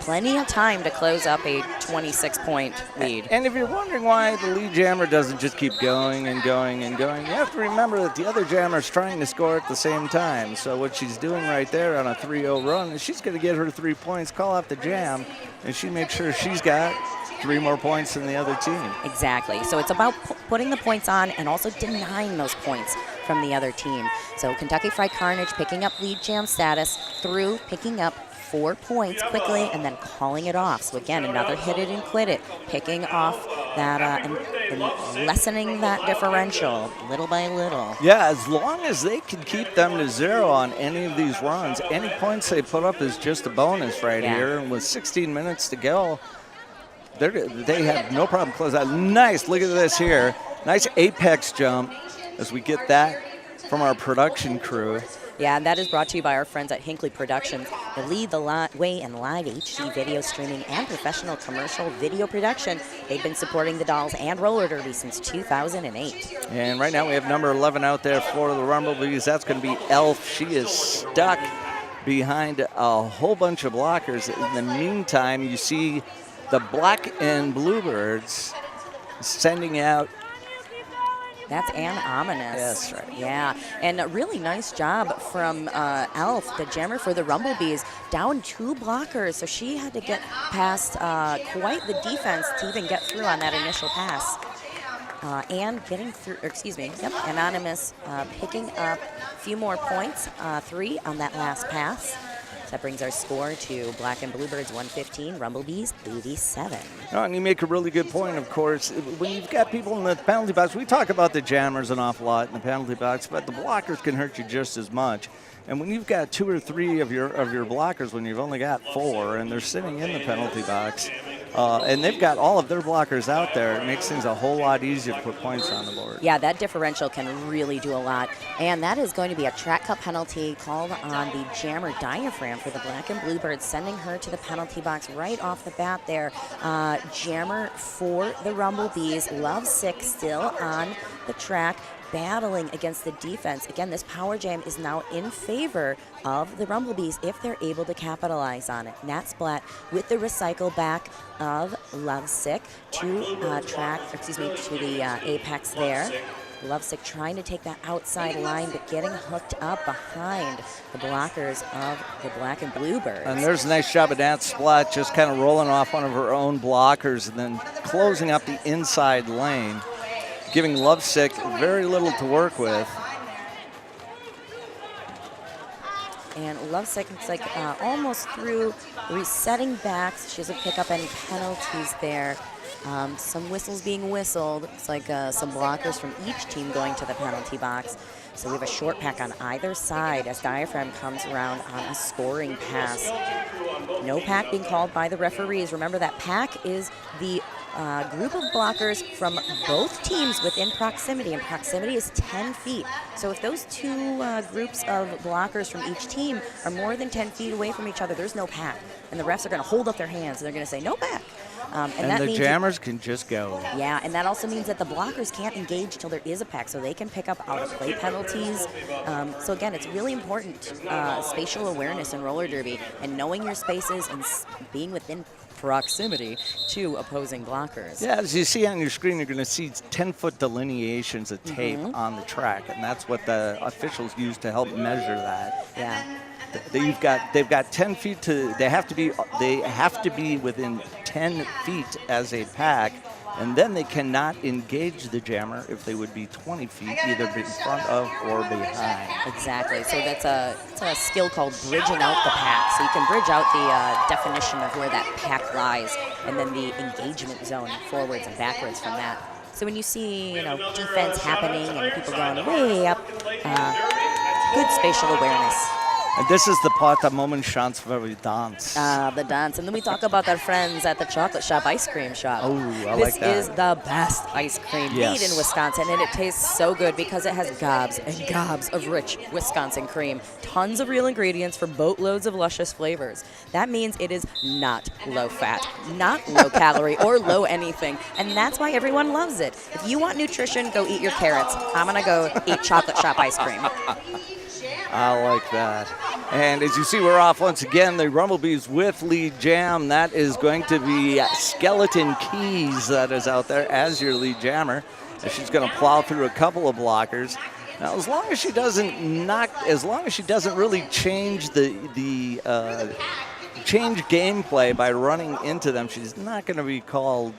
Plenty of time to close up a 26-point lead. And if you're wondering why the lead jammer doesn't just keep going and going and going, you have to remember that the other jammer is trying to score at the same time. So what she's doing right there on a 3-0 run is she's going to get her 3 points, call out the jam, and she makes sure she's got 3 more points than the other team. Exactly. So it's about putting the points on and also denying those points from the other team. So Kentucky Fried Carnage picking up lead jam status through picking up 4 points quickly and then calling it off. So again, another hit it and quit it, picking off that and lessening that differential little by little. Yeah, as long as they can keep them to 0 on any of these runs, any points they put up is just a bonus right here. And with 16 minutes to go, they have no problem closing out. Nice, look at this here. Nice apex jump as we get that from our production crew. Yeah, and that is brought to you by our friends at Hinckley Productions. They lead the way in live HD video streaming and professional commercial video production. They've been supporting the Dolls and Roller Derby since 2008. And right now we have number 11 out there for the Rumblebees. That's going to be Elf. She is stuck behind a whole bunch of blockers. In the meantime, you see the Black and Bluebirds sending out. That's Ann Ominous. Yes, right. Yeah, and a really nice job from Elf, the jammer for the Rumblebees, down 2 blockers. So she had to get past quite the defense to even get through on that initial pass. And getting through, Anonymous picking up a few more points, 3 on that last pass. That brings our score to Black and Bluebirds 115, Rumblebees 87. Oh, and you make a really good point, of course. When you've got people in the penalty box, we talk about the jammers an awful lot in the penalty box, but the blockers can hurt you just as much. And when you've got 2 or 3 of your blockers, when you've only got 4, and they're sitting in the penalty box, and they've got all of their blockers out there, it makes things a whole lot easier to put points on the board. Yeah, that differential can really do a lot. And that is going to be a track cut penalty called on the jammer Diaphragm for the Black and Bluebirds, sending her to the penalty box right off the bat there. Jammer for the Rumblebees, Lovesick still on the track, battling against the defense. Again, this power jam is now in favor of the Rumblebees if they're able to capitalize on it. Nat Splat with the recycle back of Lovesick to the apex there. Lovesick trying to take that outside line, but getting hooked up behind the blockers of the Black and Bluebirds. And there's a nice job of Nat Splat just kind of rolling off one of her own blockers and then closing up the inside lane, giving Lovesick very little to work with. And Lovesick looks like almost through, resetting backs. She doesn't pick up any penalties there. Some whistles being whistled. It's like some blockers from each team going to the penalty box. So we have a short pack on either side as Diaphragm comes around on a scoring pass. No pack being called by the referees. Remember, that pack is the group of blockers from both teams within proximity, and proximity is 10 feet. So if those two groups of blockers from each team are more than 10 feet away from each other, there's no pack. And the refs are going to hold up their hands, and they're going to say, no pack. And that the means jammers can just go. Yeah, and that also means that the blockers can't engage till there is a pack, so they can pick up out-of-play penalties. So again, it's really important, spatial awareness in roller derby, and knowing your spaces and being within proximity to opposing blockers. Yeah, as you see on your screen, you're going to see 10-foot delineations of tape on the track, and that's what the officials use to help measure that. Yeah. They've got 10 feet to. They have to be within 10 feet as a pack, and then they cannot engage the jammer if they would be 20 feet either in front of or behind. Exactly. So it's a skill called bridging out the pack. So you can bridge out the definition of where that pack lies, and then the engagement zone forwards and backwards from that. So when you see defense happening and people going way up, good spatial awareness. And this is the part that moment chance where we dance. The dance. And then we talk about our friends at the chocolate shop, ice cream shop. Oh, I like that. This is the best ice cream made in Wisconsin, and it tastes so good because it has gobs and gobs of rich Wisconsin cream. Tons of real ingredients for boatloads of luscious flavors. That means it is not low fat, not low calorie, or low anything. And that's why everyone loves it. If you want nutrition, go eat your carrots. I'm going to go eat chocolate shop ice cream. I like that. And as you see, we're off once again. The Rumblebees with lead jam. That is going to be Skeleton Keys that is out there as your lead jammer. And she's going to plow through a couple of blockers. Now, as long as she doesn't really change change gameplay by running into them, she's not going to be called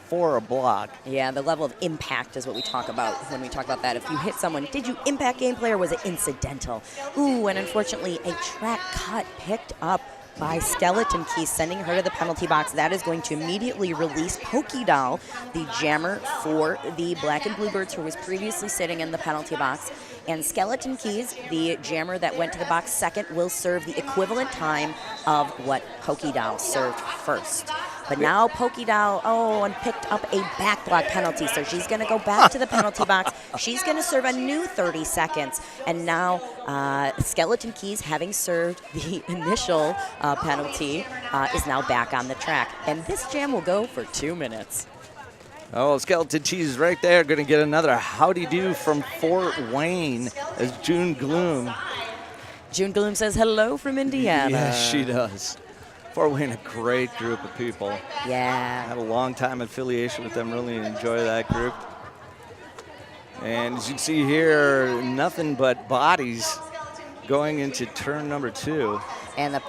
for a block. Yeah, the level of impact is what we talk about when we talk about that. If you hit someone, did you impact gameplay or was it incidental? Ooh, and unfortunately, a track cut picked up by Skeleton Keys, sending her to the penalty box. That is going to immediately release Pokey Doll, the jammer for the Black and Bluebirds, who was previously sitting in the penalty box. And Skeleton Keys, the jammer that went to the box second, will serve the equivalent time of what Pokey Doll served first. But now Pokey Doll, and picked up a back block penalty. So she's going to go back to the penalty box. She's going to serve a new 30 seconds. And now Skeleton Keys, having served the initial penalty, is now back on the track. And this jam will go for 2 minutes. Oh, Skeleton Keys right there. Going to get another howdy do from Fort Wayne as June Gloom. June Gloom says hello from Indiana. Yes, she does. Fort Wayne, a great group of people. Yeah. Had a long time affiliation with them. Really enjoy that group. And as you can see here, nothing but bodies going into turn number 2. And the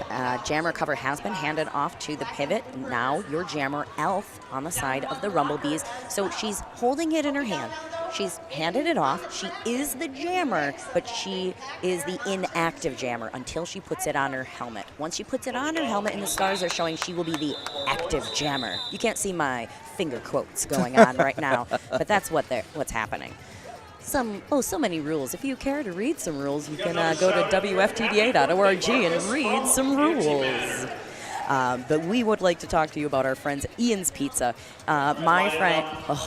jammer cover has been handed off to the pivot. Now your jammer, Elf, on the side of the Rumblebees. So she's holding it in her hand. She's handed it off. She is the jammer, but she is the inactive jammer until she puts it on her helmet. Once she puts it on her helmet and the stars are showing, she will be the active jammer. You can't see my finger quotes going on right now, but that's what's happening. So many rules. If you care to read some rules, you can go to WFTDA.org and read some rules. But we would like to talk to you about our friends at Ian's Pizza. My friend,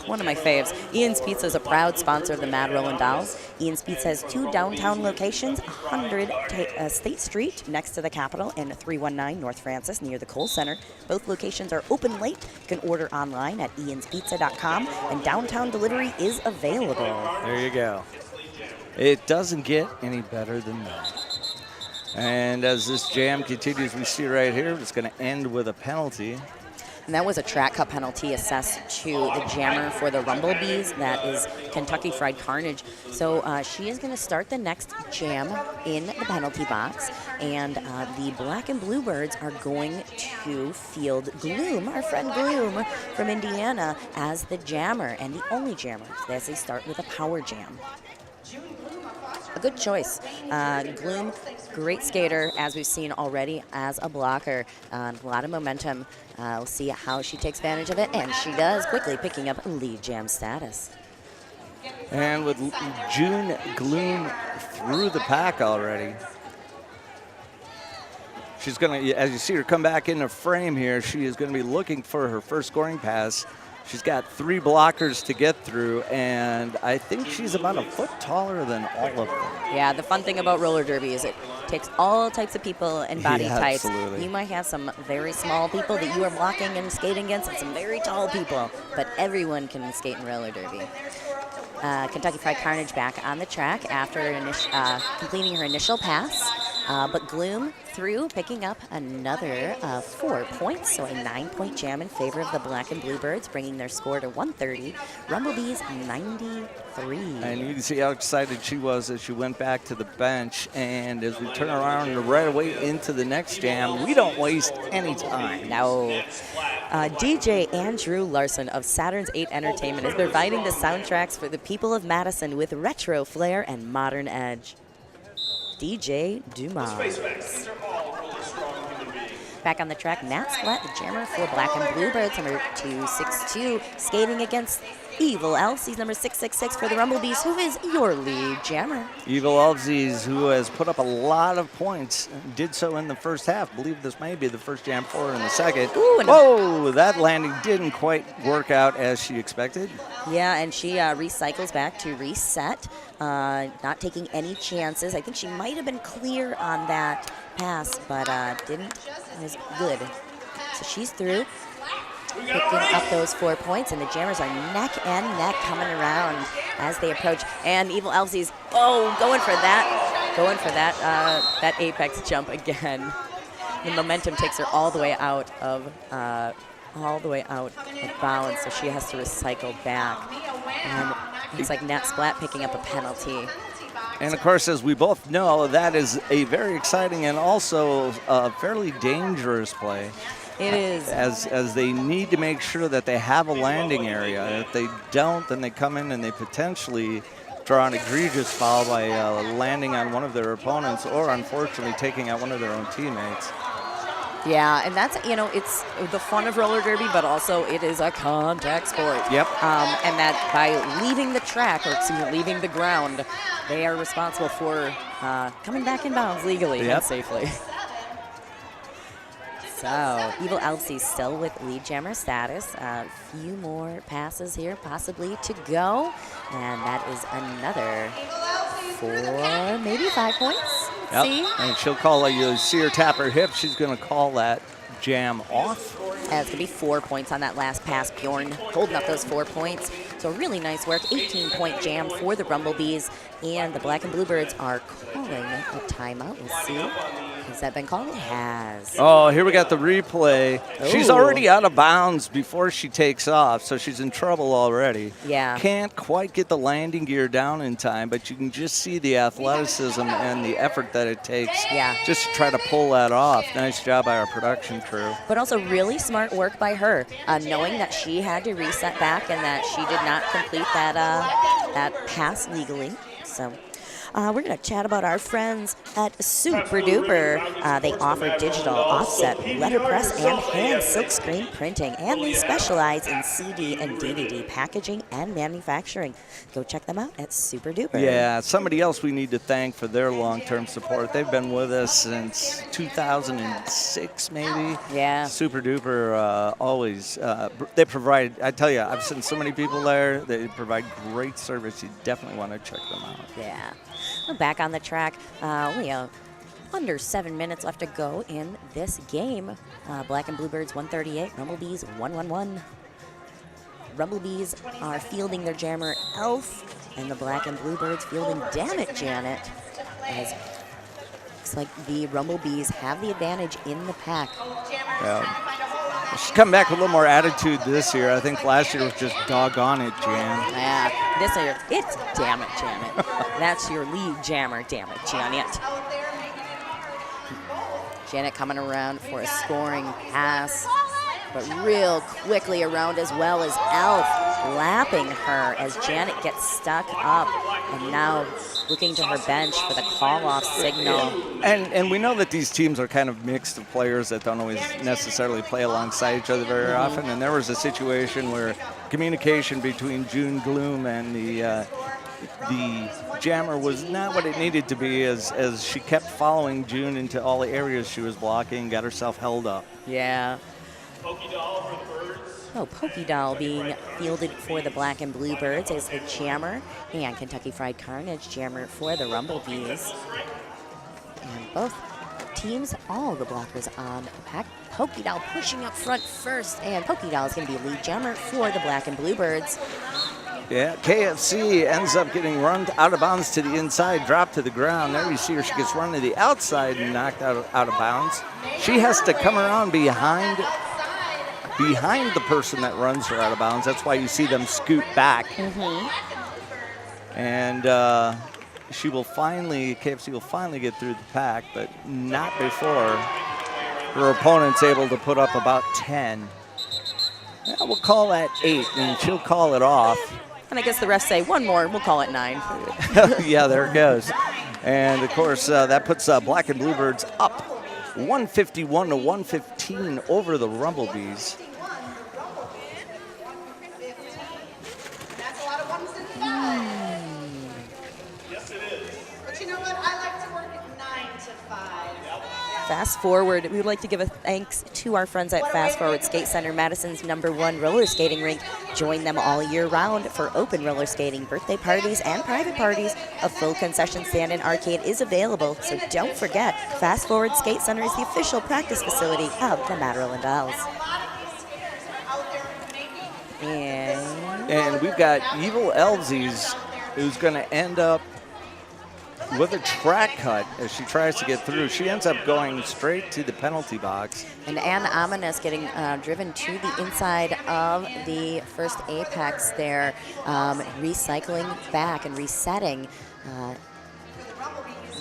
one of my faves, Ian's Pizza is a proud sponsor of the Mad Rollin' Dolls. Ian's Pizza has 2 downtown locations, 100 State Street next to the Capitol and 319 North Francis near the Kohl Center. Both locations are open late. You can order online at ianspizza.com, and downtown delivery is available. There you go. It doesn't get any better than that. And as this jam continues, we see right here, it's going to end with a penalty. And that was a track cut penalty assessed to the jammer for the Rumblebees. That is Kentucky Fried Carnage. So she is going to start the next jam in the penalty box. And the Black and Bluebirds are going to field Gloom, our friend Gloom from Indiana, as the jammer and the only jammer as they start with a power jam. A good choice. Gloom Great skater, as we've seen already, as a blocker. A lot of momentum. We'll see how she takes advantage of it, and she does, quickly picking up lead jam status. And with June Gloom through the pack already. She's going to, as you see her come back into frame here, she is going to be looking for her first scoring pass. She's got 3 blockers to get through, and I think she's about a foot taller than all of them. Yeah, the fun thing about roller derby is it takes all types of people and body Yeah, types. absolutely. You might have some very small people that you are blocking and skating against, and some very tall people, but everyone can skate in roller derby. Kentucky Fried Carnage back on the track after completing her initial pass, but Gloom through, picking up another 4 points, so a 9-point jam in favor of the Black and Bluebirds, bringing their score to 130. Rumblebees 93. And you can see how excited she was as she went back to the bench. And as we turn around right away into the next jam, we don't waste any time. No. DJ Andrew Larson of Saturn's 8 Entertainment is providing the soundtracks for the people of Madison with retro flair and modern edge. DJ Dumas. Back on the track, Nat Splat, the jammer for Black and Bluebirds, number 262, skating against Evil Elsie's number 666 for the Rumblebees, who is your lead jammer. Evil Elsies, who has put up a lot of points, did so in the first half. I believe this may be the first jam for her in the second. Ooh, and whoa, that landing didn't quite work out as she expected. Yeah, and she recycles back to reset, not taking any chances. I think she might have been clear on that pass, but didn't. It was good. So she's through, picking up those 4 points, and the jammers are neck and neck coming around as they approach. And Evil Elsies, going for that apex jump again. The momentum takes her all the way out of bounds, so she has to recycle back. And looks like Nat Splat picking up a penalty. And of course, as we both know, that is a very exciting and also a fairly dangerous play. It is. As they need to make sure that they have a landing area. If they don't, then they come in and they potentially draw an egregious foul by landing on one of their opponents, or unfortunately taking out one of their own teammates. Yeah, and that's, it's the fun of roller derby, but also it is a contact sport. Yep. And that by leaving the track, leaving the ground, they are responsible for coming back in bounds legally and safely. So, Evil Elsie still with lead jammer status. A few more passes here possibly to go. And that is another 4, maybe 5 points. Yep. See? And she'll call you'll see her tap her hip. She's going to call that jam off. It's going to be 4 points on that last pass. Bjorn holding up those 4 points. So really nice work. 18-point jam for the Rumblebees. And the Black and Bluebirds are calling a timeout. We'll see. Has that been called? It has. Oh, here we got the replay. Ooh. She's already out of bounds before she takes off, so she's in trouble already. Yeah. Can't quite get the landing gear down in time, but you can just see the athleticism and the effort that it takes just to try to pull that off. Nice job by our production crew. But also really smart work by her, knowing that she had to reset back and that she did not complete that pass legally. So we're going to chat about our friends at Super Duper. They offer digital, offset, letterpress, and hand silkscreen printing, and they specialize in CD and DVD packaging and manufacturing. Go check them out at Super Duper. Yeah, somebody else we need to thank for their long-term support. They've been with us since 2006, maybe. Yeah. Super Duper always, they provide, I tell you, I've seen so many people there. They provide great service. You definitely want to check them out. Yeah. We're back on the track. Only under 7 minutes left to go in this game. Black and Bluebirds 138, Rumblebees 111. Rumblebees are fielding their jammer Elf, and the Black and Bluebirds fielding Damn It Janet. As looks like the Rumblebees have the advantage in the pack. Yeah. She's come back with a little more attitude this year. I think last year was just doggone it, Jan. Yeah, this year it's Damn It Janet. That's your lead jammer, Damn It Janet. Janet coming around for a scoring pass, but real quickly around as well as Elf. lapping her as Janet gets stuck up and now looking to her bench for the call-off signal. And we know that these teams are kind of mixed of players that don't always necessarily play alongside each other very often. And there was a situation where communication between June Gloom and the jammer was not what it needed to be as she kept following June into all the areas she was blocking, got herself held up. Yeah. Pokey doll for the birds. Oh, Pokey Doll being fielded for the Black and Blue Birds as the jammer, and Kentucky Fried Carnage jammer for the Rumble Bees. And both teams, all the blockers on the pack. Pokey Doll pushing up front first, and Pokey Doll is going to be lead jammer for the Black and Blue Birds. Yeah, KFC ends up getting run out of bounds to the inside, dropped to the ground. There you see her, she gets run to the outside and knocked out of bounds. She has to come around behind the person that runs her out of bounds. That's why you see them scoot back. And KFC will finally get through the pack, but not before her opponent's able to put up about 10. Yeah, we'll call that 8, and she'll call it off. And I guess the refs say one more, we'll call it 9. Yeah, there it goes. And of course, that puts Black and Bluebirds up 151 to 115 over the Rumble Bees. That's a lot of 1s and 5s. Yes, it is. But you know what? I like to work at 9 to 5. Fast Forward, we would like to give a thanks to our friends at Fast Forward Skate Center, Madison's #1 roller skating rink. Join them all year round for open roller skating, birthday parties, and private parties. A full concession stand and arcade is available, so don't forget, Fast Forward Skate Center is the official practice facility of the Madrilyn Dolls. And we've got Evil Elvesies, who's going to end up with a track cut as she tries to get through. She ends up going straight to the penalty box. And Ann Ominous getting driven to the inside of the first apex there, recycling back and resetting.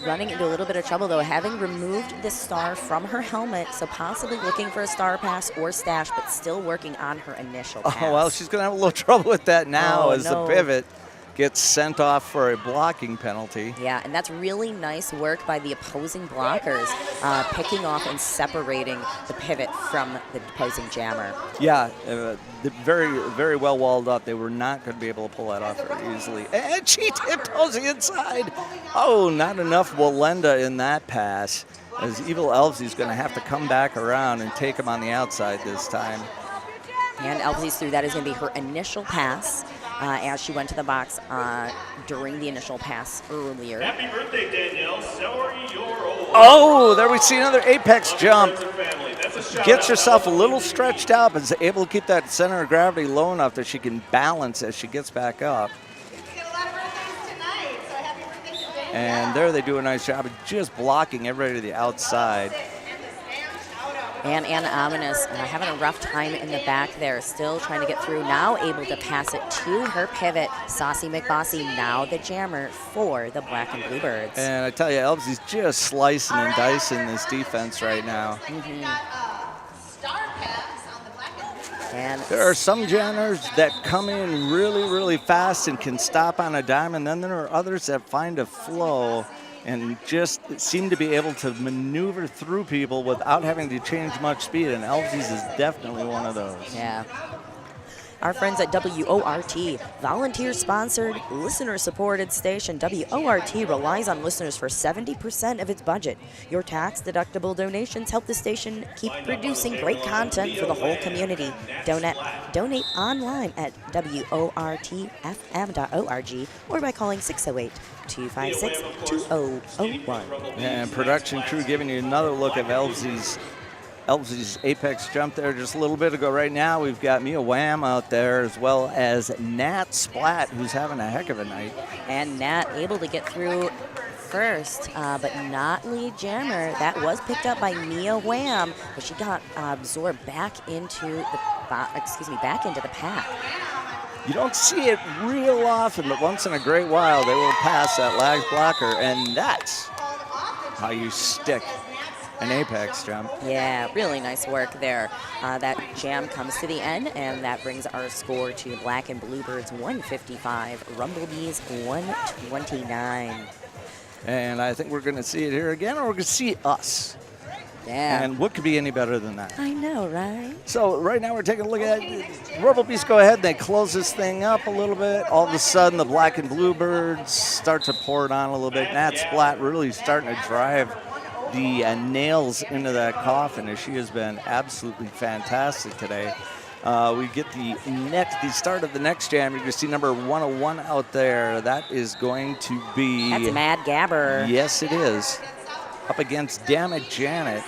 Running into a little bit of trouble, though, having removed the star from her helmet, so possibly looking for a star pass or stash, but still working on her initial pass. Oh, well, she's going to have a little trouble with that now as no. the pivot gets sent off for a blocking penalty. Yeah, and that's really nice work by the opposing blockers, picking off and separating the pivot from the opposing jammer. Yeah, very, very well walled up. They were not going to be able to pull that off very easily. And she tiptoes inside. Oh, not enough Walenda in that pass, as Evil Elvesy's going to have to come back around and take him on the outside this time. And Elvesy's through. That is going to be her initial pass as she went to the box during the initial pass earlier. Happy birthday, Danielle. Sorry you're old. Oh, there we see another apex jump. That's a shout Gets out. herself a little stretched out, but is able to keep that center of gravity low enough that she can balance as she gets back up. Get a lot of birthdays tonight, so happy birthday to Danielle. And there they do a nice job of just blocking everybody to the outside. And Anna Ominous having a rough time in the back there, still trying to get through, now able to pass it to her pivot. Saucy McBossy, now the jammer for the Black and Bluebirds. And I tell you, Elvesy's just slicing and dicing this defense right now. Star pass on the Black and And There are some jammers that come in really, really fast and can stop on a dime, and then there are others that find a flow and just seem to be able to maneuver through people without having to change much speed, and Elvesy's is definitely one of those. yeah. Our friends at WORT, volunteer-sponsored, listener-supported station. WORT relies on listeners for 70% of its budget. Your tax-deductible donations help the station keep producing great content for the whole community. Donate online at WORTFM.org or by calling 608-256-2001. And production crew giving you another look at Elvesy's apex jump there just a little bit ago. Right now we've got Mia Wham out there, as well as Nat Splat, who's having a heck of a night. And Nat able to get through first, but not lead jammer. That was picked up by Mia Wham, but she got absorbed back into the back into the pack. You don't see it real often, but once in a great while they will pass that lag blocker, and that's how you stick an apex jump. Yeah, really nice work there. That jam comes to the end, and that brings our score to Black and Bluebirds 155, Rumblebees 129. And I think we're going to see it here again, or we're going to see us. Yeah. And what could be any better than that? I know, right? So right now we're taking a look at Rumblebees go ahead and they close this thing up a little bit. All of a sudden the Black and Bluebirds start to pour it on a little bit. Nat Splat really starting to drive the nails into that coffin, as she has been absolutely fantastic today. We get the start of the next jam. You can see number 101 out there. That is going to be... That's Mad Gabber. Yes, it is. Up against Damn It Janet.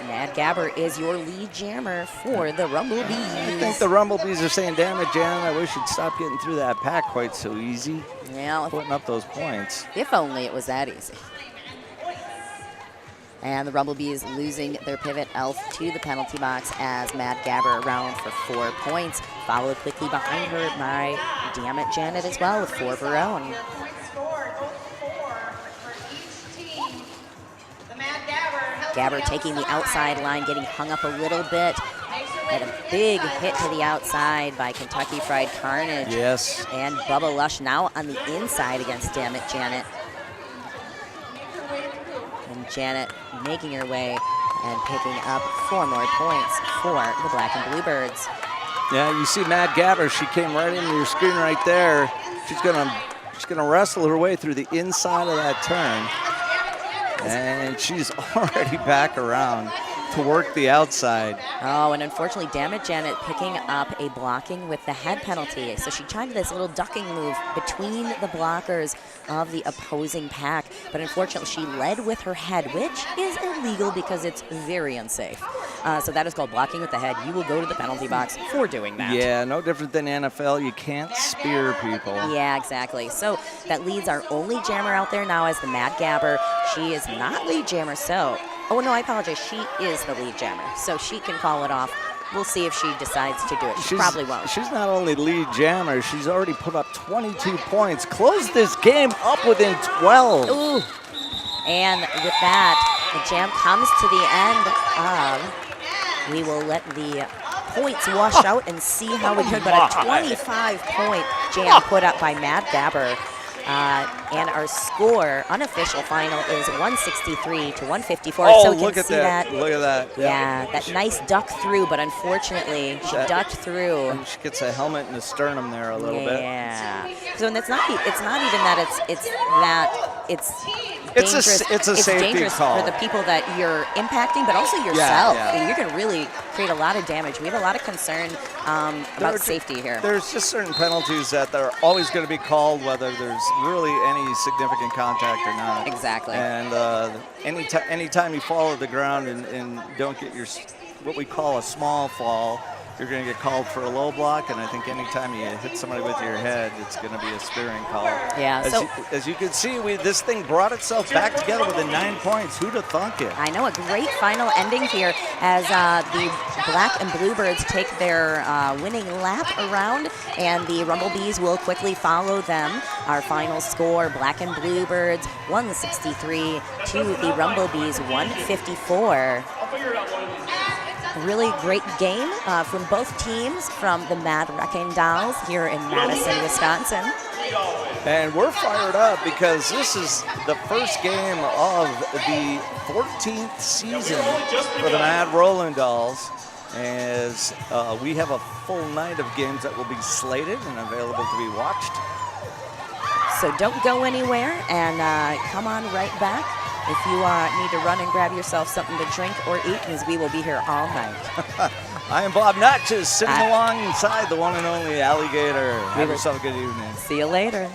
Mad Gabber is your lead jammer for the Rumblebees. I think the Rumblebees are saying, damn it, Janet, I wish you'd stop getting through that pack quite so easy. Yeah, Putting up those points. if only it was that easy. And the Rumblebees losing their pivot elf to the penalty box as Mad Gabber around for 4 points. Followed quickly behind her by Damn It Janet as well with 4 of her own. Gabber taking the outside line, getting hung up a little bit. Had a big hit to the outside by Kentucky Fried Carnage. Yes. And Bubba Lush now on the inside against Damn It Janet. And Janet making her way and picking up 4 more points for the Black and Bluebirds. Yeah, you see Mad Gabber. She came right into your screen right there. She's gonna wrestle her way through the inside of that turn. And she's already back around to work the outside. Oh, and unfortunately, Damn It Janet picking up a blocking with the head penalty. So she tried this little ducking move between the blockers of the opposing pack. But unfortunately, she led with her head, which is illegal because it's very unsafe. So that is called blocking with the head. You will go to the penalty box for doing that. Yeah, no different than NFL. You can't spear people. Yeah, exactly. So that leads our only jammer out there now as the Mad Gabber. She is not lead jammer, so... Oh, no, I apologize. She is the lead jammer, so she can call it off. We'll see if she decides to do it. She probably won't. She's not only lead jammer, she's already put up 22 points. Closed this game up within 12. Ooh. And with that, the jam comes to the end of... We will let the points wash out and see how we did. But a 25-point jam put up by Mad Gabber. And our score, unofficial final, is 163 to 154. Oh, so we look can at see that. Look at that. Yeah, that nice duck through, but unfortunately, she ducked through. And she gets a helmet and a sternum there a little bit. Yeah. So and it's not even that it's dangerous. It's a safety dangerous call for the people that you're impacting, but also yourself. Yeah. You can really create a lot of damage. We have a lot of concern about safety here. There's just certain penalties that are always going to be called, whether there's really any significant contact or not. Exactly. And anytime you fall to the ground and don't get your what we call a small fall, you're going to get called for a low block, and I think anytime you hit somebody with your head, it's going to be a spearing call. Yeah. As you can see, this thing brought itself back together within 9 points. Who'd have thunk it? I know, a great final ending here as the Black and Bluebirds take their winning lap around, and the Rumblebees will quickly follow them. Our final score, Black and Bluebirds 163 to the Rumblebees 154. Really great game from both teams from the Mad Wrecking Dolls here in Madison, Wisconsin. And we're fired up because this is the first game of the 14th season for the Mad Rolling Dolls, as we have a full night of games that will be slated and available to be watched. So don't go anywhere, and come on right back if you need to run and grab yourself something to drink or eat, because we will be here all night. I am Bob Notches, sitting alongside the one and only Alligator. Have yourself a good evening. See you later.